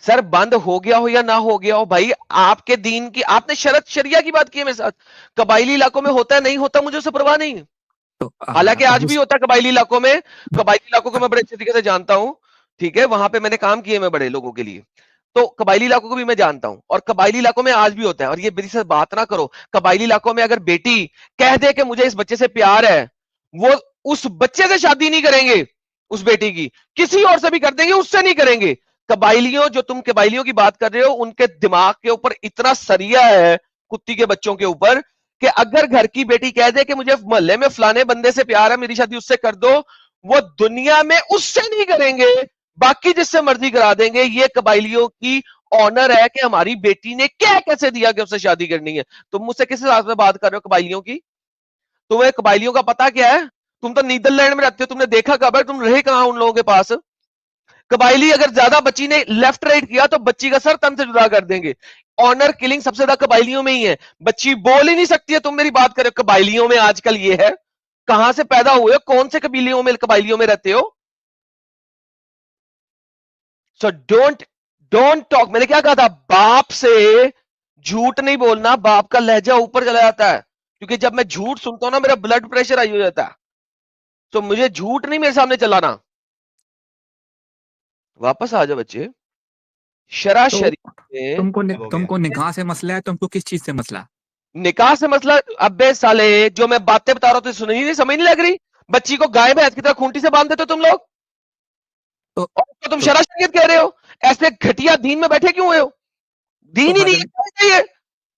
सर बंद हो गया हो या ना हो गया हो भाई, आपके दीन की आपने शरिया की बात की है मेरे साथ। कबायली इलाकों में होता है नहीं होता मुझे उससे परवाह नहीं है। तो हालांकि अब आज भी होता है कबायली इलाकों में। कबायली इलाकों को मैं बड़े अच्छे तरीके से जानता हूं, ठीक है, वहां पे मैंने काम किए मैं बड़े लोगों के लिए, तो कबायली इलाकों को भी मैं जानता हूं और कबायली इलाकों में आज भी होता है। और ये मेरी से बात ना करो, कबायली इलाकों में अगर बेटी कह दे कि मुझे इस बच्चे से प्यार है, वो उस बच्चे से शादी नहीं करेंगे, उस बेटी की किसी और से भी कर देंगे, उससे नहीं करेंगे। कबायलियों, जो तुम कबायलियों की बात कर रहे हो, उनके दिमाग के ऊपर इतना सरिया है कुत्ती के बच्चों के ऊपर कि अगर घर की बेटी कह दे कि मुझे मोहल्ले में फलाने बंदे से प्यार है, मेरी शादी उससे कर दो, वो दुनिया में उससे नहीं करेंगे, बाकी जिससे मर्जी करा देंगे। ये कबायलियों की ऑनर है कि हमारी बेटी ने क्या कैसे दिया कि उससे शादी करनी है। तुम मुझसे किस हिसाब से बात कर रहे हो कबायलियों की? तुम्हें कबायलियों का पता क्या है? तुम तो नीदरलैंड में रहते हो, तुमने देखा कब है? तुम रहे कहां उन लोगों के पास? कबायली अगर ज्यादा बच्ची ने लेफ्ट राइट किया तो बच्ची का सर तन से जुदा कर देंगे। ऑनर किलिंग सबसे ज्यादा कबायलियों में ही है। बच्ची बोल ही नहीं सकती है, तुम मेरी बात करो। कबायलियों में आजकल ये है, कहां से पैदा हुए हो, कौन से कबीलियों में कबायलियों में रहते हो? So don't don't talk. मैंने क्या कहा था? बाप से झूठ नहीं बोलना, बाप का लहजा ऊपर चला जाता है, क्योंकि जब मैं झूठ सुनता हूं ना मेरा ब्लड प्रेशर हाई हो जाता है। तो मुझे झूठ नहीं मेरे सामने चलाना। वापस आ जाओ बच्चे, शरा तो शरीफ में। तुमको निकाह से मसला है, तुमको किस चीज से मसला है? निकाह से मसला? अबे साले, जो मैं बातें बता रहा हूं तो सुनी नहीं, समझ नहीं लग रही? बच्ची को गाय भैंस की तरह खूंटी से बांध देते हो तुम लोग, तो और उसको तुम तो, शरा शरीयत कह रहे हो। ऐसे घटिया दीन में बैठे क्यों हुए हो? तो दीन ही नहीं हजरत है चाहिए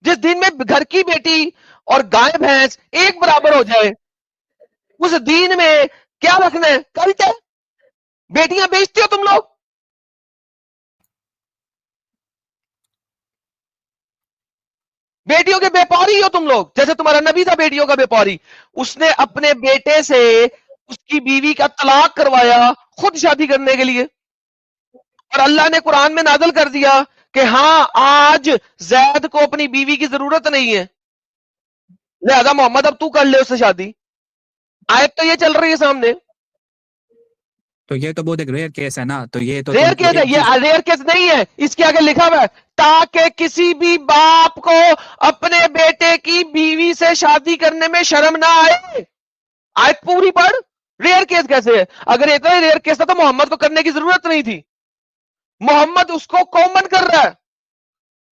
जिस दिन में घर की बेटी और गाय भैंस एक बराबर हो जाए। उस दीन में क्या रखना है? कल्ट है? बेटियां बेचते हो तुम लोग। बेटियों के व्यापारी हो तुम लोग, जैसे तुम्हारा नबी था बेटियों का व्यापारी। उसने अपने बेटे से उसकी बीवी का तलाक करवाया खुद शादी करने के लिए, और अल्लाह ने कुरान में नाज़िल कर दिया कि हां आज जैद को अपनी बीवी की जरूरत नहीं है, लिहाजा मोहम्मद अब तू कर ले उससे शादी। आयत तो ये चल रही है सामने। तो ये तो बहुत एक रेयर केस है ना, तो ये तो रेयर तुमको केस है? एक ये चीज। रेयर केस नहीं है, इसके आगे लिखा हुआ है ताकि किसी भी बाप को अपने बेटे की बीवी से शादी करने में शर्म ना आए। आयत पूरी पढ़। रेयर केस कैसे है? अगर इतना रेयर केस था तो मोहम्मद को करने की जरूरत नहीं थी। मोहम्मद उसको कॉमन कर रहा है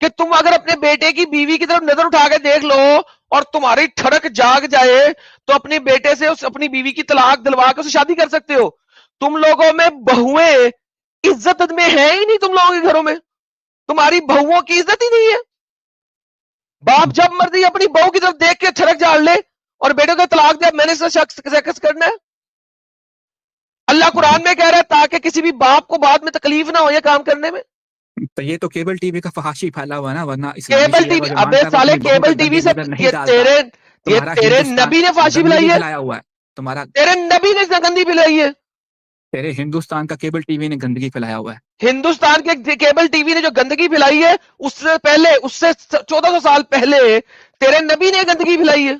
कि तुम अगर अपने बेटे की बीवी की तरफ नजर उठा के देख लो और तुम्हारी ठड़क जाग जाए तो अपने बेटे से उस अपनी बीवी की तलाक दिलवा के उसे शादी कर सकते हो। तुम लोगों में बहुएं इज्जत में है ही नहीं, तुम लोगों के घरों में तुम्हारी बहुओं की इज्जत ही नहीं है। बाप जब मर्जी अपनी बहू की तरफ देख के ठड़क झाड़ ले और बेटे को तलाक दिया, मैंने इससे शख्स करना है। अल्लाह कुरान में कह रहा है ताकि किसी भी बाप को बाद में तकलीफ ना हो ये काम करने में। तो ये तो केबल टीवी का फहाशी फैला हुआ है ना, वरना इस्लामी केबल शरीयत टीवी? जो अबे मानता है वो साले अपनी बहू केबल पे टीवी गंदी से नजर नहीं ये डालता। तेरे नबी ने फांसी गंदगी पिलाई है। फैलाया हुआ है तुम्हारा। तेरे नबी ने गंदी पिलाई है। तेरे हिंदुस्तान का केबल टीवी ने गंदगी फैलाया हुआ है। हिंदुस्तान के केबल टीवी ने जो गंदगी फैलाई है, उससे पहले, उससे 1400 साल पहले तेरे नबी ने गंदगी फैलाई है।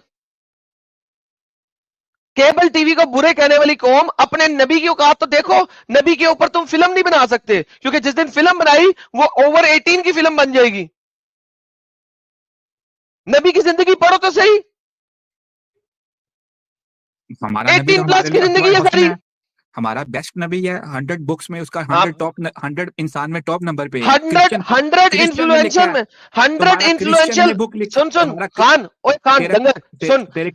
केबल टीवी को बुरे कहने वाली कौम, अपने नबी की औकात तो देखो। नबी के ऊपर तुम फिल्म नहीं बना सकते, क्योंकि जिस दिन फिल्म बनाई वो ओवर 18 की फिल्म बन जाएगी। नबी की जिंदगी पढ़ो तो सही, हमारा नबी तो 18 प्लस हमारे की लिए जिंदगी अफवाह है हुस्न सारी। है, हमारा बेस्ट नबी है। 100 बुक्स में उसका हाँ, 100 इंसान में टॉप नंबर पे है। 100 क्रिश्चियन ने लिखा इन्फ्लुएंशियल है, में 100 क्रिश्चियन ने इन्फ्लुएंशियल। बुक लिखी, सुन सुन खान, ओए खान तेरा दंगल सुन, तेरे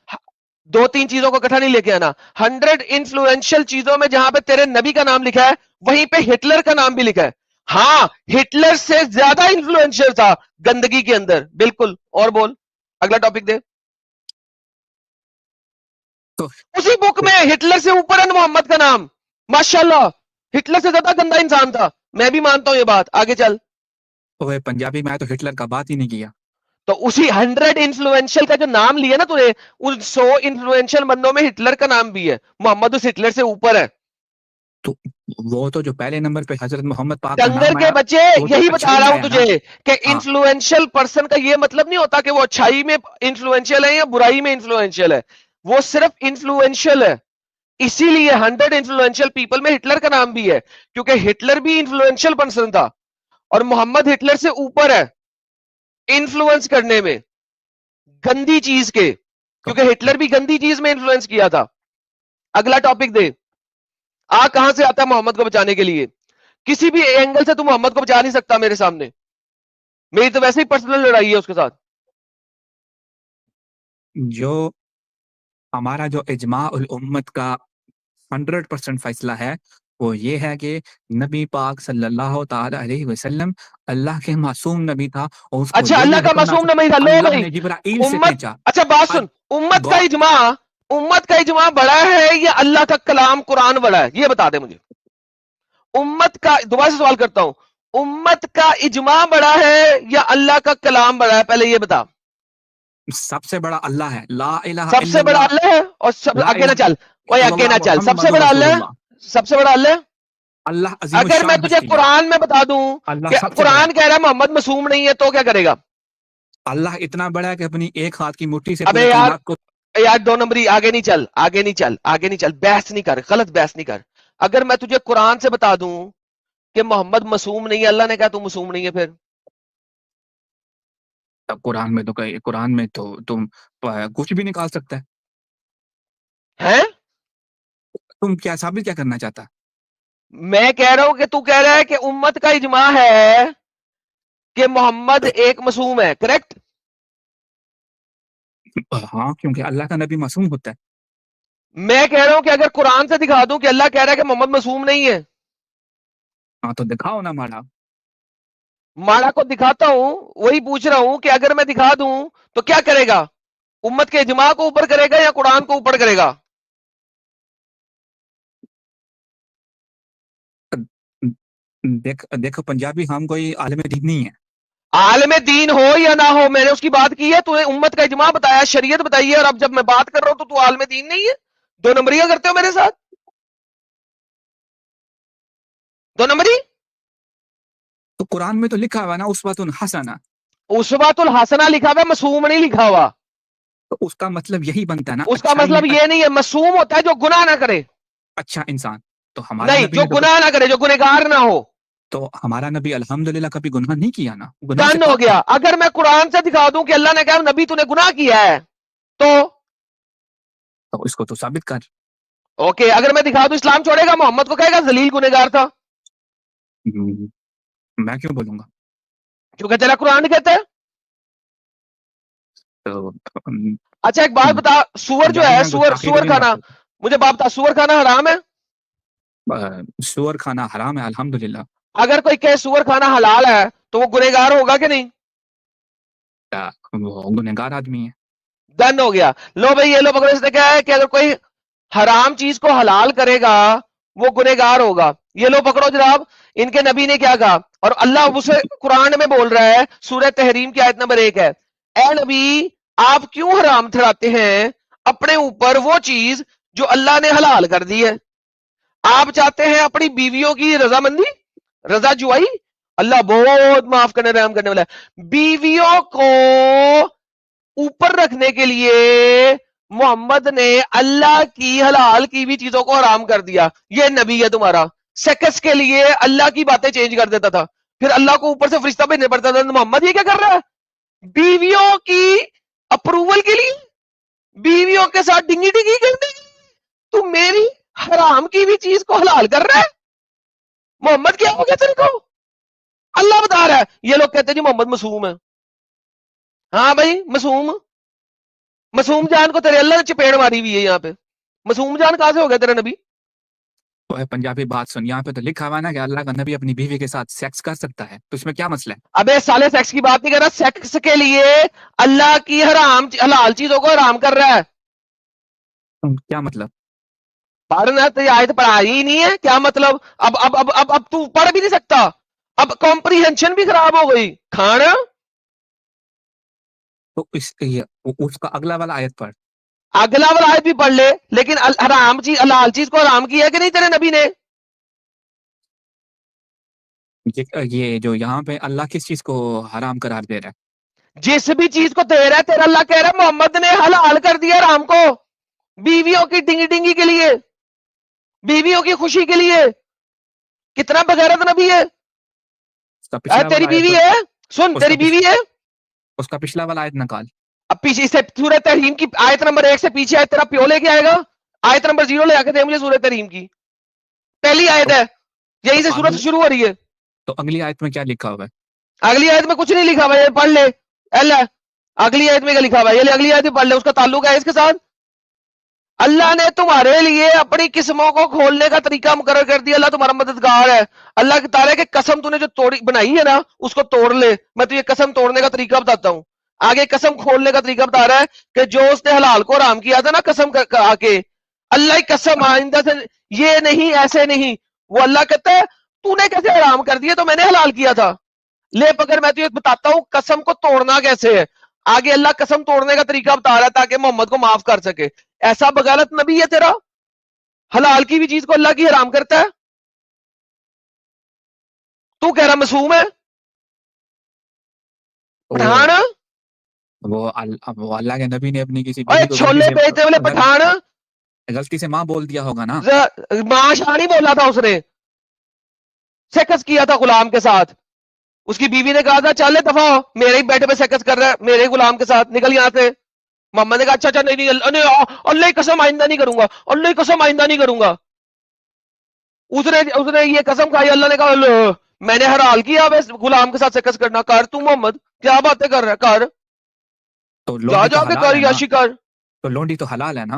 2-3 चीजों को इकट्ठा नहीं लेके आना। 100 इन्फ्लुएंशियल चीजों में जहां पे तेरे नबी का नाम लिखा है वहीं पे हिटलर का नाम भी लिखा है। हाँ, हिटलर से ज्यादा इन्फ्लुएंशियल था गंदगी के अंदर, बिल्कुल। और बोल, अगला टॉपिक दे। तो उसी बुक में हिटलर से ऊपर है मोहम्मद का नाम। माशाल्लाह, हिटलर से ज्यादा गंदा इंसान था, मैं भी मानता हूं ये बात। आगे चल। ओए पंजाबी में तो हिटलर का बात ही नहीं किया। तो उसी 100 इन्फ्लुएंशियल का जो नाम लिया ना तूने, उन 100 इन्फ्लुएंशियल बंदों में हिटलर का नाम भी है। मोहम्मद उस हिटलर से ऊपर है। तो वो तो जो पहले नंबर पे हजरत मोहम्मद पाक का डंगर नाम के आया बच्चे, वो तो यही बता अच्छाई में रहा हूं आया ना। तुझे कि हाँ। इन्फ्लुएंशियल पर्सन का ये मतलब नहीं होता कि वो अच्छाई में इन्फ्लुएंशियल है या बुराई में इन्फ्लुएंशियल है, वो सिर्फ इन्फ्लुएंशियल है। इसीलिए 100 इन्फ्लुएंशियल पीपल में हिटलर का नाम भी है, क्योंकि हिटलर भी इन्फ्लुएंशियल पर्सन था और मोहम्मद हिटलर से ऊपर है इन्फ्लुएंस करने में गंदी चीज के, क्योंकि हिटलर भी गंदी चीज में इन्फ्लुएंस किया था। अगला टॉपिक दे। आ कहां से आता है मोहम्मद को बचाने के लिए? किसी भी एंगल से तू मोहम्मद को बचा नहीं सकता मेरे सामने। मेरी तो वैसे ही पर्सनल लड़ाई है उसके साथ। जो हमारा जो इजमा उल उम्मत का 100% फैसला है वो ये है कि नबी पाक सल्लल्लाहु ताला अलैहि वसल्लम अल्लाह के मासूम नबी था और उसको अच्छा, ये भी अल्लाह का हुक्म मासूम नासिल नबी था। लो अल्लाह भाई, ने जिब्राइल से उम्मत, भेजा। अच्छा बात सुन, उम्मत का इजमा, उम्मत का इजमा बड़ा है या अल्लाह का कलाम कुरान बड़ा है? ये बता दे मुझे। उम्मत का, दोबारा से सवाल करता हूं, उम्मत का इजमा बड़ा है या अल्लाह का कलाम बड़ा है? पहले ये बता। सबसे बड़ा अल्लाह है, ला इलाहा सबसे बड़ा इल्लल्लाह, अल्लाह है और सब ला आगे ना इलाहा चल, ओए आगे ना इल्लल्लाह चल। सबसे मुहम्मदुर बड़ा अल्लाह है, रसूलुल्लाह। सबसे बड़ा अल्लाह है। अल्लाह अजीम अगर मैं शान तुझे हस्ती है। कुरान में बता दूं अल्लाह कि सबसे बड़ा कुरान है। कह रहा है मोहम्मद मासूम नहीं है, तो क्या करेगा? अल्लाह इतना बड़ा है कि अपनी एक हाथ की मुट्ठी से अबे पूरे यार, कायनात को यार दो नंबरी, आगे नहीं चल, आगे नहीं चल, आगे नहीं चल, बहस नहीं कर, गलत बहस नहीं कर। अगर मैं तुझे कुरान से बता दूं कि मोहम्मद मासूम नहीं है, अल्लाह ने कहा तू मासूम नहीं है, फिर कुरान में तो कहीं कुरान में तो तुम कुछ भी निकाल सकता है। हैं? तुम क्या साबित क्या करना चाहता? मैं कह रहा हूं कि तू कह रहा है कि उम्मत का इजमा है कि मोहम्मद एक मासूम है, करेक्ट? हाँ, क्योंकि अल्लाह का नबी मासूम होता है। मैं कह रहा हूं कि अगर कुरान से दिखा दूं कि अल्लाह कह रहा है कि मोहम्मद मासूम नहीं है, हाँ तो दिखाओ ना माड़ा। माड़ा को दिखाता हूं, वही पूछ रहा हूं कि अगर मैं दिखा दूं तो क्या करेगा? उम्मत के इजमा को ऊपर करेगा या कुरान को ऊपर करेगा? देखो पंजाबी, हम कोई आलिम दीन नहीं है। आलम दीन हो या ना हो, मैंने उसकी बात की है, तूने उम्मत का इजमा बताया, शरीयत बताई है, और अब जब मैं बात कर रहा हूं तो तू आलम दीन नहीं है। दो नंबरियां करते हो मेरे साथ, दो नंबरी। तो कुरान में तो लिखा हुआ ना उस्वतुन हसना, उसवातुल हसना लिखा हुआ, मासूम नहीं लिखा हुआ। तो उसका मतलब यही बनता है ना उसका अच्छाई में मतलब ये नहीं है, मासूम होता है जो गुनाह ना करे। अच्छा इंसान। तो हमारा नहीं, नबी जो ने तो गुनाह ना करे, जो गुनहगार ना हो। तो हमारा नबी अल्हम्दुलिल्लाह कभी गुनाह नहीं किया ना, गुनाह से डन हो पाक गया। था। अगर मैं कुरान से दिखा दूं कि अल्लाह ने कहा नबी तूने गुनाह किया है, तो तो इसको तो साबित कर। ओके। अगर मैं दिखा दूं इस्लाम छोड़ेगा, मोहम्मद को कहेगा जलील गुनहगार था, मैं क्यों बोलूंगा? क्योंकि तेरा कुरान कहता है। तो अच्छा एक बात बता, सुअर जो पंजाबी है, में सुअर, गुस्ताखी तो सुअर नहीं खाना, मारते। मुझे बात बता, सुअर खाना हराम है? सुअर खाना हराम है अल्हम्दुलिल्लाह। अगर कोई कहे सुअर खाना हलाल है, तो वो गुनहगार होगा कि नहीं? वो गुनहगार आदमी है। डन हो गया। लो भाई, ये लो पकड़ो, इसने क्या है कि अगर कोई हराम चीज को हलाल करेगा वो गुनहगार होगा। ये लो पकड़ो जनाब, इनके नबी ने क्या कहा, और अल्लाह उसे कुरान में बोल रहा है, सूरह तहरीम की आयत नंबर 1 है, ए नबी आप क्यों हराम ठहराते हैं अपने ऊपर वो चीज जो अल्लाह ने हलाल कर दी है? आप चाहते हैं अपनी बीवियों की रजामंदी, रजा जुआई? अल्लाह बहुत माफ करने रहम करने वाला है। बीवियों को ऊपर रखने के लिए मोहम्मद ने अल्लाह की हलाल की भी चीजों को हराम कर दिया। ये नबी है तुम्हारा। सेकंड्स के लिए अल्लाह की बातें चेंज कर देता था, फिर अल्लाह को ऊपर से फरिश्ता भेजने पड़ता था। मोहम्मद ये क्या कर रहा है? बीवियों की अप्रूवल के लिए, बीवियों के साथ डिंगी डिंगी करने के लिए तू मेरी हराम की भी चीज को हलाल कर रहा है। मोहम्मद क्या हो गया तेरे को? अल्लाह बता रहा है। ये लोग कहते हैं जी मोहम्मद मासूम है। हाँ भाई मासूम, मासूम जान को तेरे अल्लाह ने चपेड़ मारी हुई है यहाँ पे। मासूम जान कहां से हो गया तेरा नबी? ओए पंजाबी बात सुन, यहाँ पे तो लिखा हुआ है ना कि अल्लाह का नबी अपनी बीवी के साथ सेक्स कर सकता है, तो इसमें क्या मसला है? अबे साले सेक्स की बात नहीं कर रहा, सेक्स के लिए अल्लाह की हलाल चीजों को हराम कर रहा है। क्या मतलब? पढ़ना तो ये आयत पढ़ाई ही नहीं है, क्या मतलब? अब तू पढ़ भी नहीं सकता, अब कॉम्प्रीहेंशन भी खराब हो गई खाना। तो उसका अगला वाला आयत पढ़। अगला वाला आयत भी पढ़ ले, लेकिन हलाल चीज को हराम किया कि नहीं तेरे नबी ने? ये जो यहाँ पे अल्लाह किस चीज को हराम करार दे रहा है? जिस भी चीज को दे रहा है तेरा अल्लाह कह रहा है मोहम्मद ने हलाल कर दिया हराम को, बीवियों की डिंगी डिंगी के लिए, बीवियों की खुशी के लिए। कितना बगैरत नबी है। उसका पिछला तेरी वाला बीवी आयत है, सुन तेरी बीवी है। उसका पिछला वाला आयत निकाल। अब पीछे से सूरह तहरीम की आयत नंबर 1 से पीछे आयत तेरा प्यो लेके आएगा, आयत नंबर 0 ले आके दे मुझे सूरह तहरीम की पहली आयत है, यहीं से सूरत शुरू हो रही है। तो अगली आयत में क्या लिखा हुआ है? अगली आयत में कुछ नहीं लिखा हुआ है, पढ़ ले। अगली आयत में क्या लिखा हुआ है, ये ले अगली आयत में पढ़ ले, उसका ताल्लुक है इसके साथ। अल्लाह ने तुम्हारे लिए अपनी किस्मों को खोलने का तरीका मुकर्रर कर दिया, अल्लाह तुम्हारा मददगार है। अल्लाह के तारे के कसम तूने जो तोड़ी बनाई है ना, उसको तोड़ ले। मैं तुझे कसम तोड़ने का तरीका बताता हूँ, आगे कसम खोलने का तरीका बता रहा है कि जो उसने हलाल को हराम किया था ना कसम आके, अल्लाह की कसम आइंदा से ये नहीं, ऐसे नहीं। वो अल्लाह कहता है तूने कैसे हराम कर दिया, तो मैंने हलाल किया था। ले पकड़, मैं तुझे बताता हूँ कसम को तोड़ना कैसे है। आगे अल्लाह कसम तोड़ने का तरीका बता रहा है ताकि मोहम्मद को माफ कर सके। ऐसा बगालत नबी है तेरा, हलाल की भी चीज को अल्लाह की हराम करता है। तू कह रहा मासूम है पठान। वो अल्लाह के नबी ने अपनी किसी ओए बीवी को छोले बेचने वाले पठान, गलती से माँ बोल दिया होगा ना। मां शाह नहीं बोला था, उसने सेक्स किया था गुलाम के साथ। उसकी बीवी ने कहा था चल दफा हो, मेरे ही बेटे पे सेक्स कर रहा है, मेरे ही गुलाम के साथ, निकल यहां से। मोहम्मद ने कहा अच्छा अच्छा नहीं अल्लाह की कसम आइंदा नहीं करूंगा, अल्लाह की कसम आइंदा नहीं करूंगा। उसने उसने ये कसम खाई, अल्लाह ने कहा मैंने हलाल किया गुलाम के साथ सेक्स करना। कर तू मोहम्मद, क्या बातें कर रहा है, कर तो जा जाके कर याशी कर। तो लोंडी तो हलाल है ना।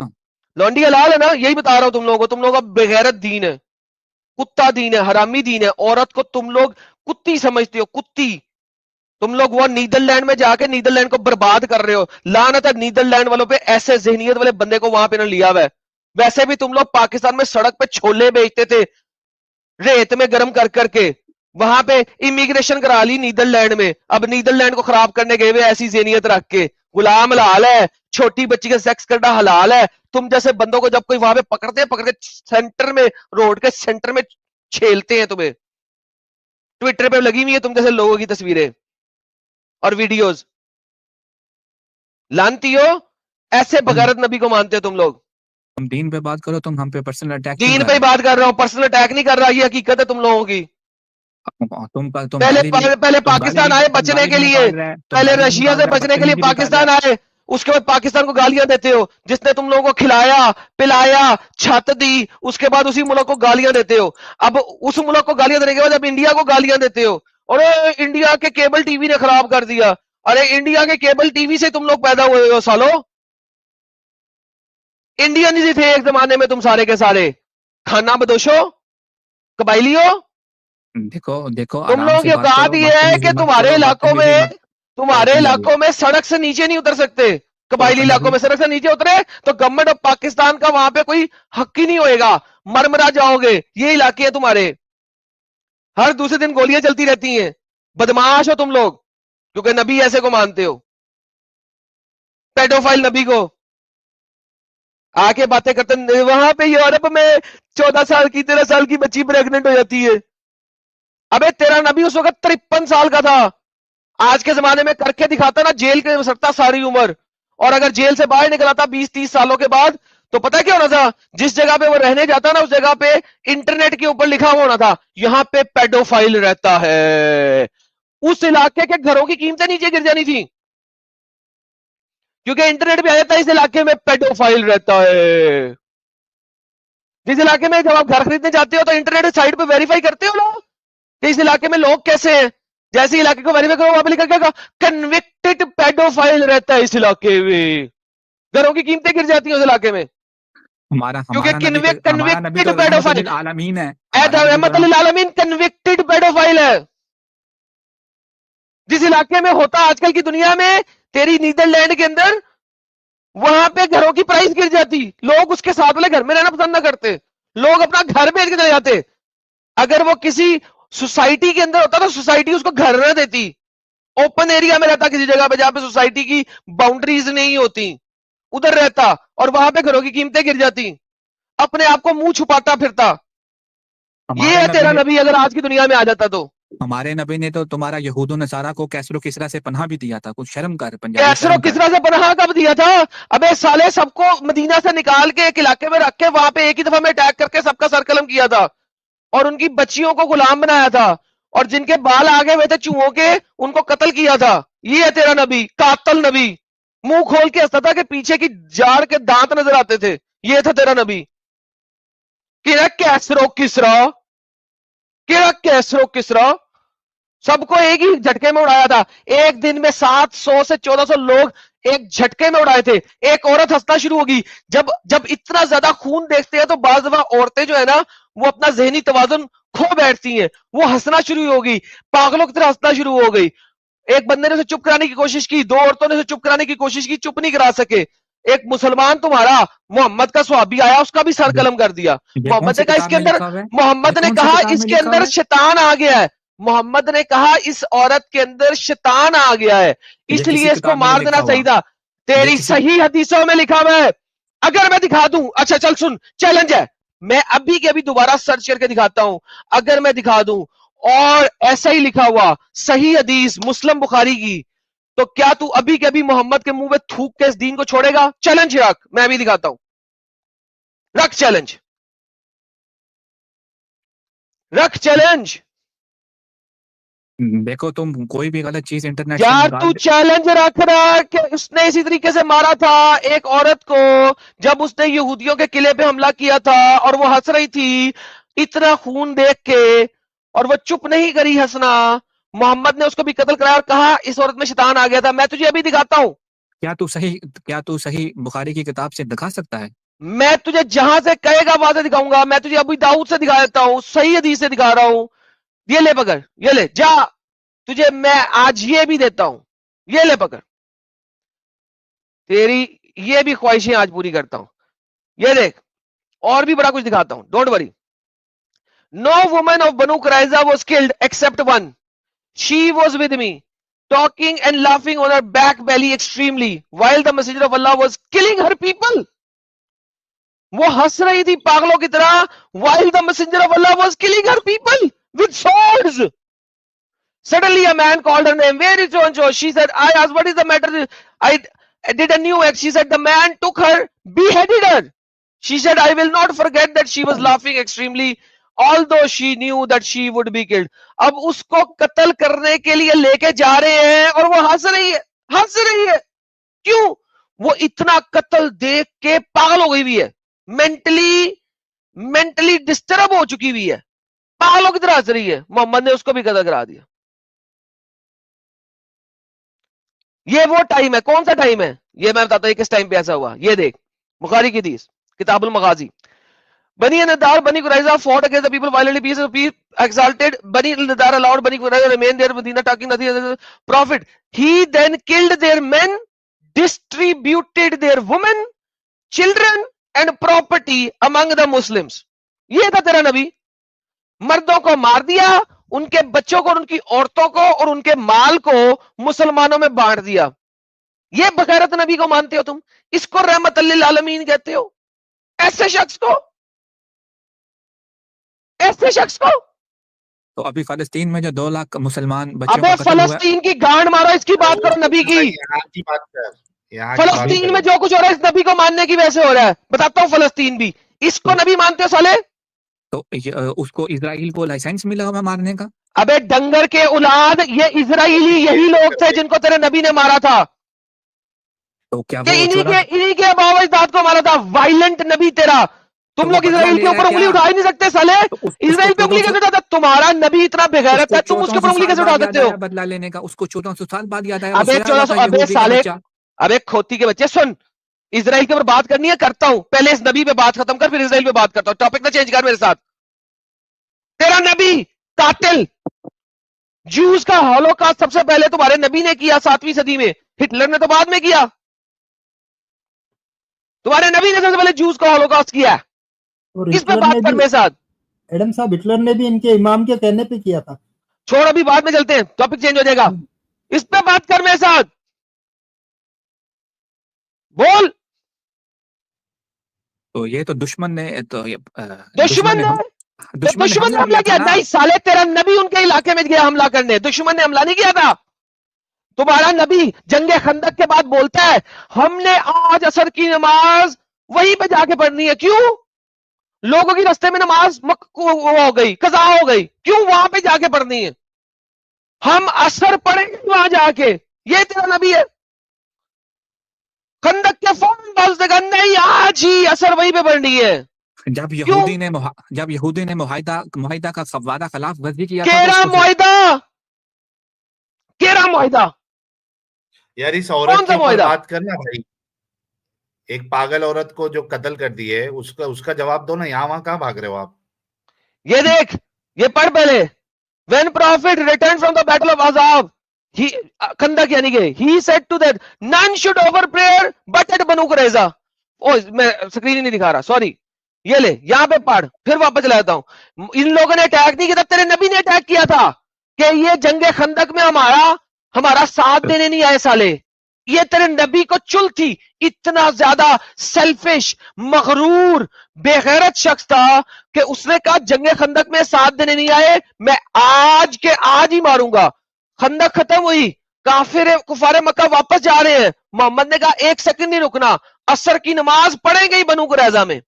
लौंडी हलाल है ना, यही बता रहा हूं तुम लोगों को। तुम लोगों का बेगैरत दीन है, कुत्ता दीन है, हरामी दीन है। औरत को तुम लोग कुत्ती समझते हो, कुत्ती। तुम लोग वो नीदरलैंड में जाके नीदरलैंड को बर्बाद कर रहे हो। लानत है नीदरलैंड वालों पे, ऐसे जहनियत वाले बंदे को वहां पे ना लिया हुआ है। वैसे भी तुम लोग पाकिस्तान में सड़क पे छोले बेचते थे रेत में गर्म कर करके, वहां पे इमिग्रेशन करा ली नीदरलैंड में। अब नीदरलैंड को खराब करने गए हुए ऐसी जहनियत रख के। गुलाम हलाल है, छोटी बच्ची का सेक्स करना हलाल है। तुम जैसे बंदों को जब कोई वहां पे पकड़ के सेंटर में, रोड के सेंटर में छेलते हैं, तुम्हें ट्विटर पे लगी हुई है तुम जैसे लोगों की तस्वीरें और वीडियोस। लानती हो, ऐसे बगारत नबी को मानते हो तुम लोग। तुम दीन पे बात करो, तुम हम पे पर्सनल अटैक। दीन पे ही बात कर रहा हूँ, पर्सनल अटैक नहीं कर रहा, ये हकीकत है तुम लोगों की। पहले पाकिस्तान आए बचने के लिए, पहले रशिया से बचने के लिए पाकिस्तान आए, उसके बाद पाकिस्तान को गालियां देते हो, जिसने तुम लोगों को खिलाया पिलाया छत दी, उसके बाद उसी मुल्क को गालियां देते हो। अब उस मुल्क को गालियां देने के बाद अब इंडिया को गालियां देते हो, और इंडिया के केबल टीवी ने खराब कर दिया। अरे इंडिया के केबल टीवी से तुम लोग पैदा हुए हो सालो, इंडियन ही थे एक जमाने में तुम सारे के सारे, खाना बदोशो, कबाइलियो। देखो देखो, तुम लोगों की औकात ये है कि तुम्हारे इलाकों में सड़क से नीचे नहीं उतर सकते। कबाइली इलाकों में सड़क से नीचे उतरे तो गवर्नमेंट ऑफ पाकिस्तान का वहां पे कोई हक ही नहीं होएगा, मरमरा जाओगे। ये इलाके हैं तुम्हारे, हर दूसरे दिन गोलियां चलती रहती हैं। बदमाश हो तुम लोग, क्योंकि नबी ऐसे को मानते हो, पेडोफाइल नबी को। आके बातें करते वहां पे यूरोप में 14 साल की 13 साल की बच्ची प्रेग्नेंट हो जाती है। अबे तेरा नबी उस वक्त 53 साल का था। आज के जमाने में करके दिखाता ना, जेल के सकता सारी उम्र। और अगर जेल से बाहर निकला था 20-30 सालों के बाद, तो पता क्या होना था, जिस जगह पे वो रहने जाता ना उस जगह पे इंटरनेट के ऊपर लिखा हुआ होना था यहां पे पेडोफाइल रहता है। उस इलाके के घरों की कीमतें नीचे गिर जानी थी, क्योंकि इंटरनेट पे आ जाता है इस इलाके में पेडोफाइल रहता है। जिस इलाके में जब आप घर खरीदने जाते हो तो इंटरनेट साइट पे वेरीफाई करते हो लोग कि इस इलाके में लोग कैसे हैं। जैसे इलाके को वेरीफाई करो, वहां पे लिखा क्या, कन्विक्टेड पेडोफाइल रहता है इस इलाके में। घरों की कीमतें गिर जाती है उस इलाके में। हमारा क्योंकि हमारा नबी तो हमारा नबी कन्विक्टेड तो पेडोफाइल रहमतुल आलमीन है। हमारा नबी तो रहमत लिल आलमीन कन्विक्टेड पेडोफाइल है। जिस इलाके में होता आजकल की दुनिया में, तेरी नीदरलैंड के अंदर, वहां पे घरों की प्राइस गिर जाती, लोग उसके साथ वाले घर में रहना पसंद ना करते, लोग अपना घर बेच के चले जाते। अगर वो किसी सोसाइटी के अंदर होता तो सोसाइटी उसको घर न देती, ओपन एरिया में रहता किसी जगह पे जहां पे सोसाइटी की बाउंड्रीज नहीं होती, उधर रहता और वहां पे घरों की कीमतें गिर जाती, अपने आप को मुंह छुपाता फिरता। ये हमारे है नबी तेरा ने नबी अगर आज की दुनिया में आ जाता तो। हमारे नबी ने तो तुम्हारा यहूदो नसारा को कैसरो किसरा से पनाह भी दिया था। कुछ शर्म कर पंजाबी, कैसरो शर्म कर। किसरा से पनाह कब दिया था? अबे साले, सबको मदीना से निकाल के एक इलाके में रख के वहां पे एक ही दफा में अटैक करके सबका सर कलम किया था और उनकी बच्चियों को गुलाम बनाया था और जिनके बाल आगे हुए थे चूहों के, उनको कत्ल किया था। ये है तेरा नबी, कातल नबी, मुंह खोल के हंसता था कि पीछे की जाड़ के दांत नजर आते थे। ये था तेरा नबी। कि कैसरो किसरा, कि कैसरो किसरा, सबको एक ही झटके में उड़ाया था। एक दिन में 700 से 1400 लोग एक झटके में उड़ाए थे। एक औरत हंसना शुरू होगी। जब जब इतना ज्यादा खून देखते हैं तो बाज दफा औरतें जो है ना, वो अपना जहनी तवाजुन खो बैठती हैं, वो हंसना शुरू होगी, पागलों की तरह हंसना शुरू हो गई। एक बंदे ने उसे चुप कराने की कोशिश की, दो औरतों ने उसे चुप कराने की कोशिश की, चुप नहीं करा सके। एक मुसलमान तुम्हारा मोहम्मद का स्वाबी आया, उसका भी सर कलम कर दिया। ये कौन मोहम्मद सी ने कहा किताब इसके में अंदर, लिखा हुआ है? मोहम्मद ये ने कौन सी कहा किताब में इसके लिखा हुआ अंदर है? शैतान आ गया है। मोहम्मद ने कहा इस औरत के अंदर शैतान आ गया है, ये किसी इसलिए इसको किताब में नहीं मार लिखा देना हुआ। सही था। ये तेरी किसी सही हदीसों में लिखा हुआ है। अगर मैं दिखा दूं, अच्छा चल सुन, चैलेंज है, मैं अभी के अभी दोबारा सर्च करके दिखाता हूं। अगर मैं दिखा दूं और ऐसा ही लिखा हुआ सही हदीस मुस्लिम बुखारी की, तो क्या तू अभी के अभी मोहम्मद के मुंह में थूक के इस दीन को छोड़ेगा? चैलेंज रख, मैं अभी दिखाता हूं। रख चैलेंज, रख चैलेंज। देखो, तुम कोई भी गलत चीज इंटरनेट से यार निकाल तू दे। चैलेंज रख रहा कि उसने इसी तरीके से मारा था एक औरत को, जब उसने यहूदियों के किले पे हमला किया था और वो हंस रही थी इतना खून देख के, और वो चुप नहीं करी हंसना। मोहम्मद ने उसको भी कत्ल कराया और कहा इस औरत में शैतान आ गया था। मैं तुझे अभी दिखाता हूं। क्या तू सही बुखारी की किताब से दिखा सकता है? मैं तुझे जहां से कहेगा वहां से दिखाऊंगा। मैं तुझे अभी दाऊद से दिखा देता हूं, सही हदीस से दिखा रहा हूं। ये ले पकड़, ये ले जा, तुझे मैं आज ये भी देता हूं, ये ले पकड़, तेरी ये भी ख्वाहिशें आज पूरी करता हूं। ये देख, और भी बड़ा कुछ दिखाता हूं, don't worry. No woman of Banu Qurayza was killed except one, she was with me talking and laughing on her back belly extremely while the messenger of Allah was killing her people. वो हंस रही थी पागलों की तरह while the messenger of Allah was killing her people with swords. Suddenly a man called her name. Where is so and so? She said, I asked, what is the matter? I did a new act. She said, the man took her, beheaded her. She said, I will not forget that she was laughing extremely, although she knew that she would be killed. अब उसको कत्ल करने के लिए लेके जा रहे हैं और वो हंस रही है, हंस रही है। क्यों? वो इतना कत्ल देख के पागल हो गई हुई है, मेंटली डिस्टर्ब हो चुकी हुई है, पागलों की तरह हंस रही है। मोहम्मद ने उसको भी कत्ल करा दिया। ये वो टाइम है, कौन सा टाइम है ये मैं बताता हूं किस टाइम पे ऐसा हुआ। ये देख, बुखारी की हदीस, किताबुल मगाजी। बनी नदार, बनी कुरैजा fought against the people violently, peace of peace exalted. Bani Nadar allowed Bani Qurayza remain there, Medina talking nothing. Prophet, he then killed their men, distributed their women, children and property among the Muslims. ये था तेरा नबी। मर्दों को मार दिया, उनके बच्चों को, उनकी औरतों को और उनके माल को मुसलमानों में बांट दिया। ये बगैरत नबी को मानते हो तुम? इसको रहमत लिल आलमीन कहते हो? ऐसे शख्स को, ऐसे शख्स को? तो अभी फलस्तीन में जो 2 लाख मुसलमान बच्चों अबे का कत्ल हुआ है, फलस्तीन की गांड मारो, इसकी बात करो नबी की। यहाँ की बात कर, यहाँ की बात फलस्तीन कर। में जो कुछ हो रहा है इस नबी को मानने की वजह से हो रहा है। बताता हूं, फलस्तीन भी इसको नबी मानते हो साले? तो उसको इजराइल को लाइसेंस मिला हुआ मारने का। अबे डंगर के औलाद, ये इजराइली यही लोग थे जिनको तेरे नबी ने मारा था। तो क्या कि वो इन्हीं के बाबा इजदाद को मारा था। वायलेंट नबी तेरा। तुम तो लोग वो बदला इजराइल ले के रहा है ऊपर उंगली क्या? उठा ही नहीं सकते साले। तो इजराइल पे उंगली कैसे उठाता? तुम्हारा नबी इतना बेगैरत है, तुम उसके ऊपर उंगली कैसे उठा सकते हो? बदला लेने का उसको 1400 साल बाद याद आया। अबे 1400, अबे साले, अबे खोती के बच्चे सुन, इसराइल के ऊपर बात करनी है, करता हूं, पहले इस नबी पे बात खत्म कर, फिर इसराइल पे बात करता हूं। टॉपिक ना चेंज कर मेरे साथ। तेरा नबी कातिल, जूस का हॉलोकॉस्ट सबसे पहले तुम्हारे नबी ने किया 7वीं सदी में, हिटलर ने तो बाद में किया। तुम्हारे नबी ने सबसे पहले जूस का हॉलोकॉस्ट किया है। और किस पे हिटलर बात ने कर भी, मेरे साथ? एडम साहब, हिटलर ने भी इनके इमाम के कहने पे किया था। छोड़, अभी बाद में चलते हैं, टॉपिक चेंज हो जाएगा। इस पे बात कर मेरे साथ, बोल। तो ये तो दुश्मन ने तो ये दुश्मन ने दुश्मन ने हमला किया? नहीं साले, तेरा नबी उनके इलाके में गया हमला करने, दुश्मन ने हमला नहीं किया था। तुम्हारा नबी जंगे खंदक के बाद बोलता है हमने आज असर की नमाज वहीं पे जाके पढ़नी है। क्यों? लोगों की रास्ते में नमाज हो गई, कज़ा हो गई, क्यों वहां पे जाके पढ़नी है? हम असर पढ़ेंगे वहां जाके। ये तेरा नबी है। खंदक के फौरन बोल देगा नहीं, आज ही असर वहीं पे पढ़नी है। जब यहूदी ने मुआहिदा का वादा खिलाफ वर्जी किया था, केरा मुआहिदा यार इस औरत कौन सा के ऊपर मुआहिदा? बात करना भाई, एक पागल औरत को जो कत्ल कर दी है, उसका जवाब दो ना। यहाँ वहां कहाँ भाग रहे हो आप? ये देख, ये पढ़ पहले। When prophet returned from the battle of Azab, he खंदक यानी कि he said to that none should offer prayer but at Banu Qurayza। ओ मैं स्क्रीन ही नहीं दिखा रहा, सॉरी। ये ले, यहां पे पढ़, फिर वापस चला जाता हूं। इन लोगों ने अटैक नहीं किया था, तेरे नबी ने अटैक किया था कि ये जंगे खंदक में हमारा साथ देने नहीं आए साले। ये तेरे नबी को चुल थी। इतना ज्यादा सेल्फिश, मगरूर, बेगैरत शख्स था कि उसने कहा जंगे खंदक में साथ देने नहीं आए, मैं आज के आज ही मारूंगा। खंदक खत्म हुई, कुफारे मक्का वापस जा रहे हैं। मोहम्मद ने कहा एक सेकंड नहीं रुकना, असर की नमाज पढ़ेंगे ही बनु कुरैजा में।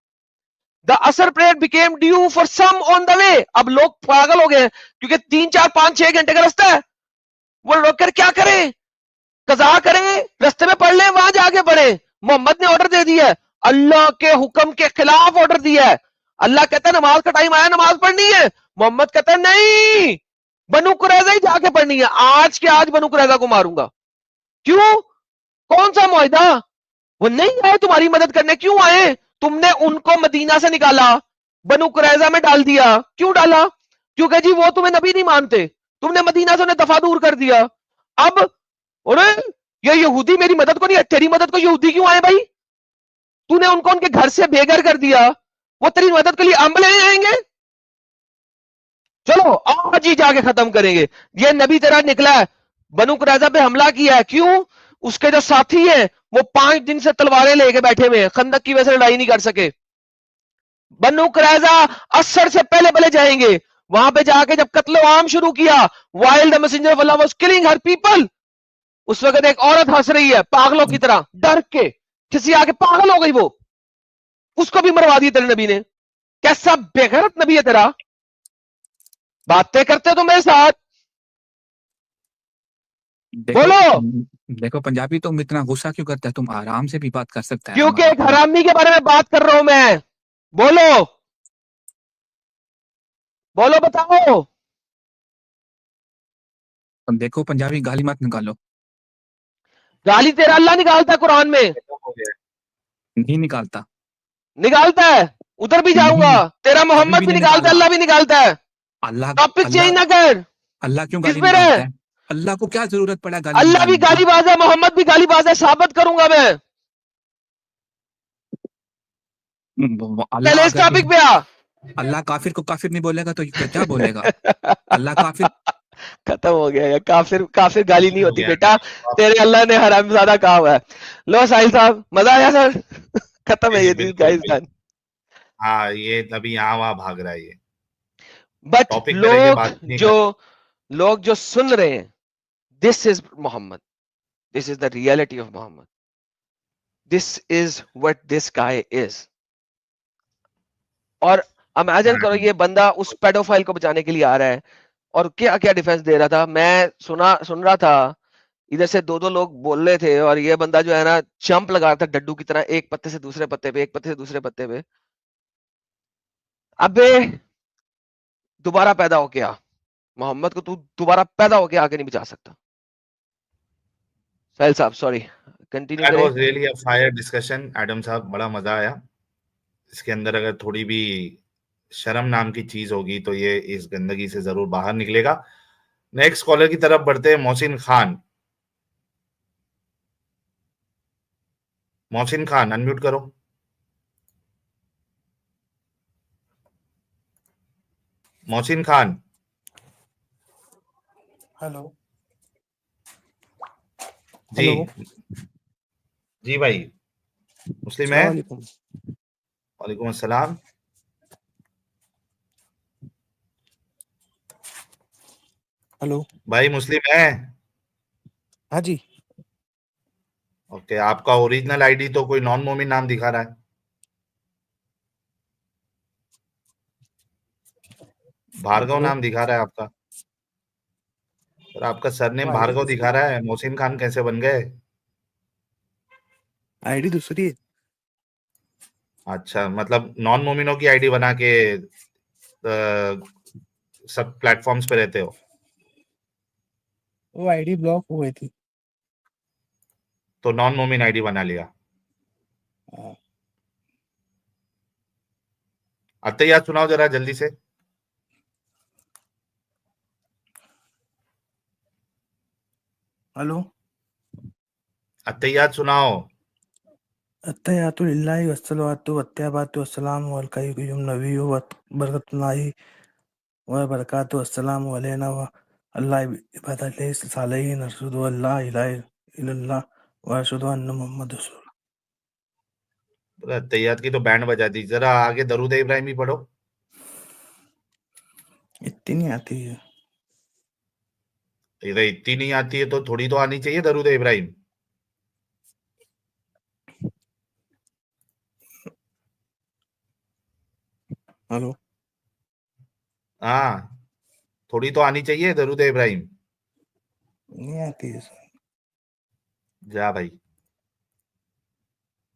द असर prayer became due for some on the way. अब लोग पागल हो गए क्योंकि 3, 4, 5, 6 घंटे का रास्ता है। वो रोक कर क्या करें? कज़ा करें, रास्ते में पढ़ लें, वहां जाके पढ़े। मोहम्मद ने ऑर्डर दे दिया है, अल्लाह के हुक्म के खिलाफ ऑर्डर दिया है। अल्लाह कहता है नमाज का टाइम आया, नमाज पढ़नी है। मोहम्मद कहता है नहीं, बनु कुरैजा ही जाके पढ़नी है। आज के आज बनु कुरैजा को मारूंगा। क्यों? कौन सा मुआहिदा? वो नहीं आए तुम्हारी मदद करने। क्यों आए? तुमने उनको मदीना से निकाला, बनु कुरैजा में डाल दिया। क्यों डाला? क्योंकि जी वो तुम्हें नबी नहीं मानते, तुमने मदीना से उन्हें दफा दूर कर दिया। अब अरे ये यहूदी मेरी मदद को नहीं, तेरी मदद को यहूदी क्यों आए भाई? तूने उनको उनके घर से बेघर कर दिया, वो तेरी मदद के लिए अम्ब लेने आएंगे? चलो आज ही जाके खत्म करेंगे। ये नबी तेरा निकला है, बनु कुरैजा पे हमला किया है। क्यों? उसके जो साथी हैं वो 5 दिन से तलवारें लेके बैठे हुए हैं, खंदक की वजह से लड़ाई नहीं कर सके। बनु कुरैजा असर से पहले पहले जाएंगे। वहां पे जाके जब कत्ल आम शुरू किया, while the messenger of Allah was killing her people, उस वक्त एक औरत हंस रही है पागलों की तरह, डर के किसी आके पागल हो गई, वो उसको भी मरवा दिया तेरे नबी ने। कैसा बेगैरत नबी है तेरा। बातें करते तो मेरे साथ बोलो। देखो पंजाबी, तुम इतना गुस्सा क्यों करते है? तुम आराम से भी बात कर सकते हैं। क्योंकि एक हरामी के बारे में बात कर रहा हूं मैं। बोलो बोलो, बताओ। देखो पंजाबी गाली मत निकालो। गाली तेरा अल्लाह निकालता है कुरान में। नहीं निकालता। निकालता है, उधर भी जाऊंगा। तेरा मोहम्मद भी निकालता है, अल्लाह भी निकालता है। अल्लाह टॉपिक चेंज ना कर। अल्लाह क्यों किस गाली पे निकालता है? अल्लाह को क्या जरूरत पड़ा गाली अल्लाह भी निकालने की? गालीबाज है, मोहम्मद भी गालीबाज है, साबित करूंगा मैं। पहले इस टॉपिक पे आ। अल्लाह काफिर को काफिर नहीं बोलेगा तो क्या बोलेगा? अल्लाह काफिर खत्म हो गया यार। काफिर गाली नहीं होती बेटा, तेरे अल्लाह ने हरामजादा कहा हुआ है। लो साहिल साहब, मजा आया सर? खत्म है ये दिन गाइस डन। हाँ, ये अभी यहाँ वहां भाग रहा है ये। बट लोग जो सुन रहे हैं, this is Muhammad, this is the reality of Muhammad, this is what this guy is. और इमेजिन करो ये बंदा उस पेडोफाइल को बचाने के लिए आ रहा है और क्या क्या डिफेंस दे रहा था। मैं सुन रहा था, इधर से 2 लोग बोल रहे थे और ये बंदा जो है ना जंप लगा रहा था डड्डू की तरह, एक पत्ते से दूसरे पत्ते पे, एक पत्ते से दूसरे पत्ते पे। अबे दोबारा पैदा होके आ, मोहम्मद को तू दोबारा पैदा होके आके नहीं बचा सकता। साहिल साहब सॉरी, कंटिन्यू That करें। was really a fire discussion, Adam साहब, बड़ा मजा आया। इसके अंदर अगर थोड़ी भी शर्म नाम की चीज होगी तो ये इस गंदगी से जरूर बाहर निकलेगा। नेक्स्ट कॉलर की तरफ बढ़ते हैं, मोहसिन खान। मोहसिन खान, अनम्यूट करो। मोहसिन खान। हेलो जी हेलो जी भाई, मुस्लिम है? अस्सलाम वालेकुम। वालेकुम अस्सलाम। हेलो भाई मुस्लिम है? हाँ जी, ओके, आपका ओरिजिनल आईडी तो कोई नॉन मोमिन नाम दिखा रहा है। भार्गव हेलो नाम दिखा रहा है आपका, और आपका वो सरनेम आईडी भार्गव दूसरी दिखा रहा है। मोहसिन खान कैसे बन गए? आईडी दूसरी है। अच्छा, मतलब नॉन मोमिनों की आईडी बना के सब प्लेटफॉर्म्स पे रहते हो? वो आईडी ब्लॉक हो गई थी। तो नॉन मोमिन आईडी बना लिया। हाँ, अत्तहियात सुनाओ जरा जल्दी से। हेलो अत्तहियात सुनाओ। अत्तहियातु लिल्लाहि वस्सलातु वत्तयबातु वस्सलामु अलैका अय्युहन नबिय्यु व बरकatullahi व बरकातुहु अस्सलामु अलैना व अला इबादिल्लाहि सालिहीन अशहदु अन ला इलाहा इल्लल्लाह व अशहदु अन्ना मुहम्मदुर रसूलुल्लाह। अत्तहियात की तो बैंड बजा दी, जरा आगे दरूद इब्राहिमी पढ़ो। इतनी नहीं आती है। इधर इतनी नहीं आती है तो थोड़ी तो आनी चाहिए दरूद इब्राहिम। हेलो हाँ, थोड़ी तो आनी चाहिए दरूद इब्राहिम। नहीं आती है। जा भाई,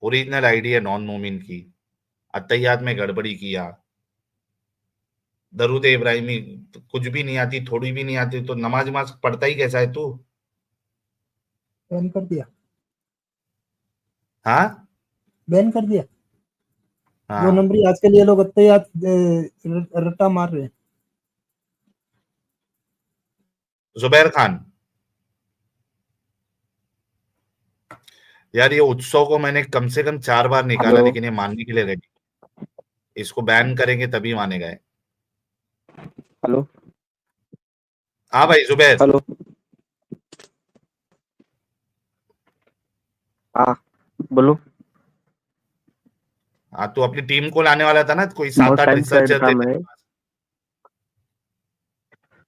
ओरिजिनल आईडी है नॉन मोमिन की, अत्तहियात में गड़बड़ी किया। दरूद इब्राहिमी कुछ भी नहीं आती, थोड़ी भी नहीं आती, तो नमाज नमाज पढ़ता ही कैसा है तू? बैन कर दिया, हाँ बैन कर दिया। दो हाँ, नंबरी आजकल ये लोग अत्तहियात रट्टा मार रहे हैं। जुबैर खान। यार ये उत्सव को मैंने कम से कम 4 बार निकाला, हेलो लेकिन ये मानने के लिए रेडी। इसको बैन करेंगे तभी मानेगा ये। हेलो हाँ भाई जुबैर। हेलो हाँ बोलो। हाँ, तू अपनी टीम को लाने वाला था ना, कोई बहुत 7-8 टाइम से ऐड रिसर्चर था थे मैं। तेरे पास।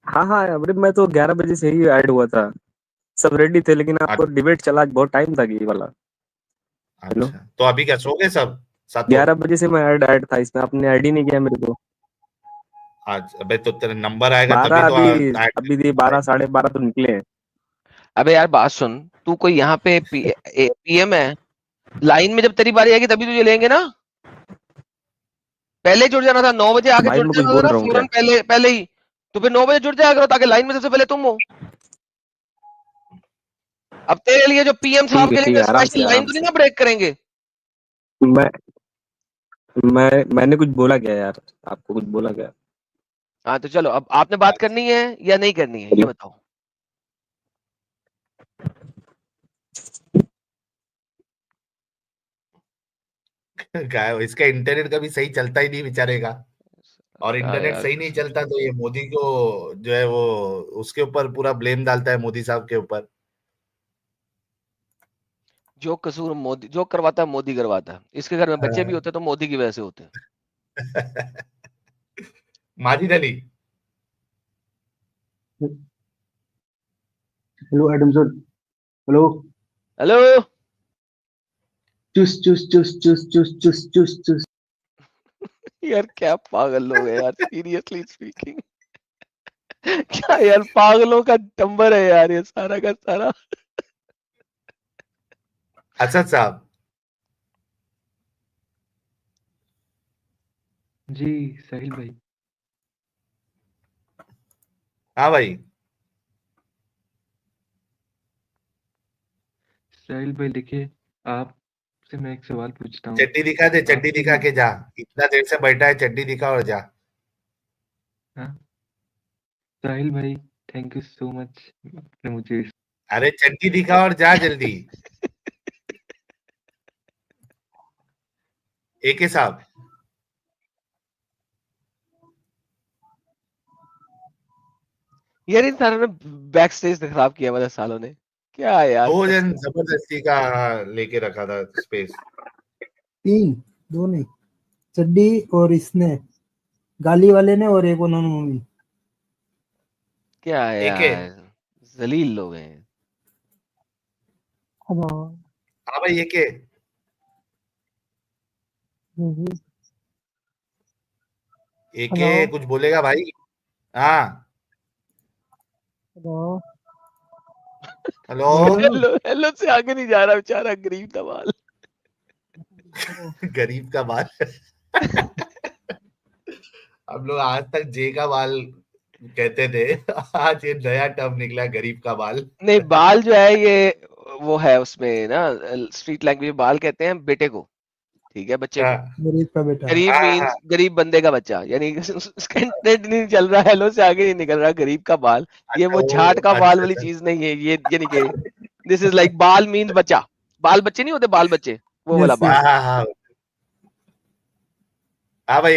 हाँ हाँ अरे मैं तो 11 बजे से ही ऐड हुआ था, सब रेडी थे, लेकिन आपको डिबेट चला आज बहुत टाइम तक ये वाला। हेलो अच्छा, तो अभी क्या सो गए सब सातों? 11 बजे से मैं ऐड था इसमें, आपने ऐड ही नहीं किया मेरे को। आज अबे तो तेरा नंबर आएगा 12 तभी तो अभी ऐड। अभी 12 12:30 तो निकले हैं। अबे यार बात सुन, तू कोई यहाँ पे पीएम है, लाइन में जब तेरी बारी आएगी तभी तुझे लेंगे ना। पहले जुड़ जाना था, 9 बजे आके भाई जुड़ मैं कुछ जाना था बोल ना रहा हूँ क्या? फौरन पहले पहले ही। तो फिर 9 बजे जुड़ जाया करो ताकि लाइन में सबसे पहले तुम हो। अब तेरे लिए जो पीएम साहब के ठीक लिए है आराम स्पेशल से लाइन आराम तो नहीं से। ना ब्रेक करेंगे। मैं मैंने कुछ बोला क्या यार? आपको कुछ बोला क्या? हाँ तो चलो, अब आपने बात करनी है या नहीं करनी है ये बताओ। क्या है, इसका इंटरनेट कभी सही चलता ही नहीं बेचारे का। और क्या इंटरनेट यार सही नहीं चलता तो ये मोदी को जो है वो उसके ऊपर पूरा ब्लेम डालता है, मोदी साहब के ऊपर। जो कसूर मोदी जो करवाता है मोदी करवाता है। इसके घर में बच्चे भी होते हैं तो मोदी की वजह से होते हैं। Majid Ali. Hello Adam sir. Hello. Hello चुस चुस चुस चुस चुस चुस चुस चुस। यार क्या पागल लोग हैं यार, सीरियसली स्पीकिंग। क्या यार पागलों का टंबर है यार ये सारा का सारा। असद साहब। जी साहिल भाई। हाँ भाई। साहिल भाई देखिए, आपसे मैं एक सवाल पूछता हूँ। चड्डी दिखा दे, चड्डी आपके दिखा के जा। इतना देर से बैठा है, चड्डी दिखा और जा। हाँ साहिल भाई, थैंक यू सो मच, आपने मुझे अरे चड्डी दिखा और जा जल्दी। एके साहब, यार इन सारों ने बैक स्टेज खराब किया मतलब सालों ने, क्या यार। दो जन जबरदस्ती का लेके रखा था स्पेस। 3 2 नहीं, चड्डी और इसने, गाली वाले ने और एक उन्होंने मूवी। क्या है एके, यार, जलील लोग हैं। हाँ भाई एके, एके कुछ बोलेगा भाई? हाँ हेलो। हेलो हेलो से आगे नहीं जा रहा बेचारा, गरीब तबाल। गरीब का बाल। हम लोग आज तक जे का बाल कहते थे, आज ये नया टर्म निकला, गरीब का बाल। नहीं, बाल जो है ये वो है उसमें ना, स्ट्रीट लैंग्वेज में बाल कहते हैं बेटे को, ठीक है, बच्चे को। हाँ गरीब का बेटा। गरीब हाँ हाँ मीन्स गरीब बंदे का बच्चा, यानी उसका इंटरनेट नहीं चल रहा है, हेलो से आगे नहीं निकल रहा, गरीब का बाल। ये अच्छा वो वो झाट का बाल वाली अच्छा चीज नहीं है ये, यानी कि दिस इज लाइक बाल मीन्स बच्चा। बाल बच्चे नहीं होते, बाल बच्चे, वो वाला यस बाल। हाँ हाँ हाँ हाँ भाई।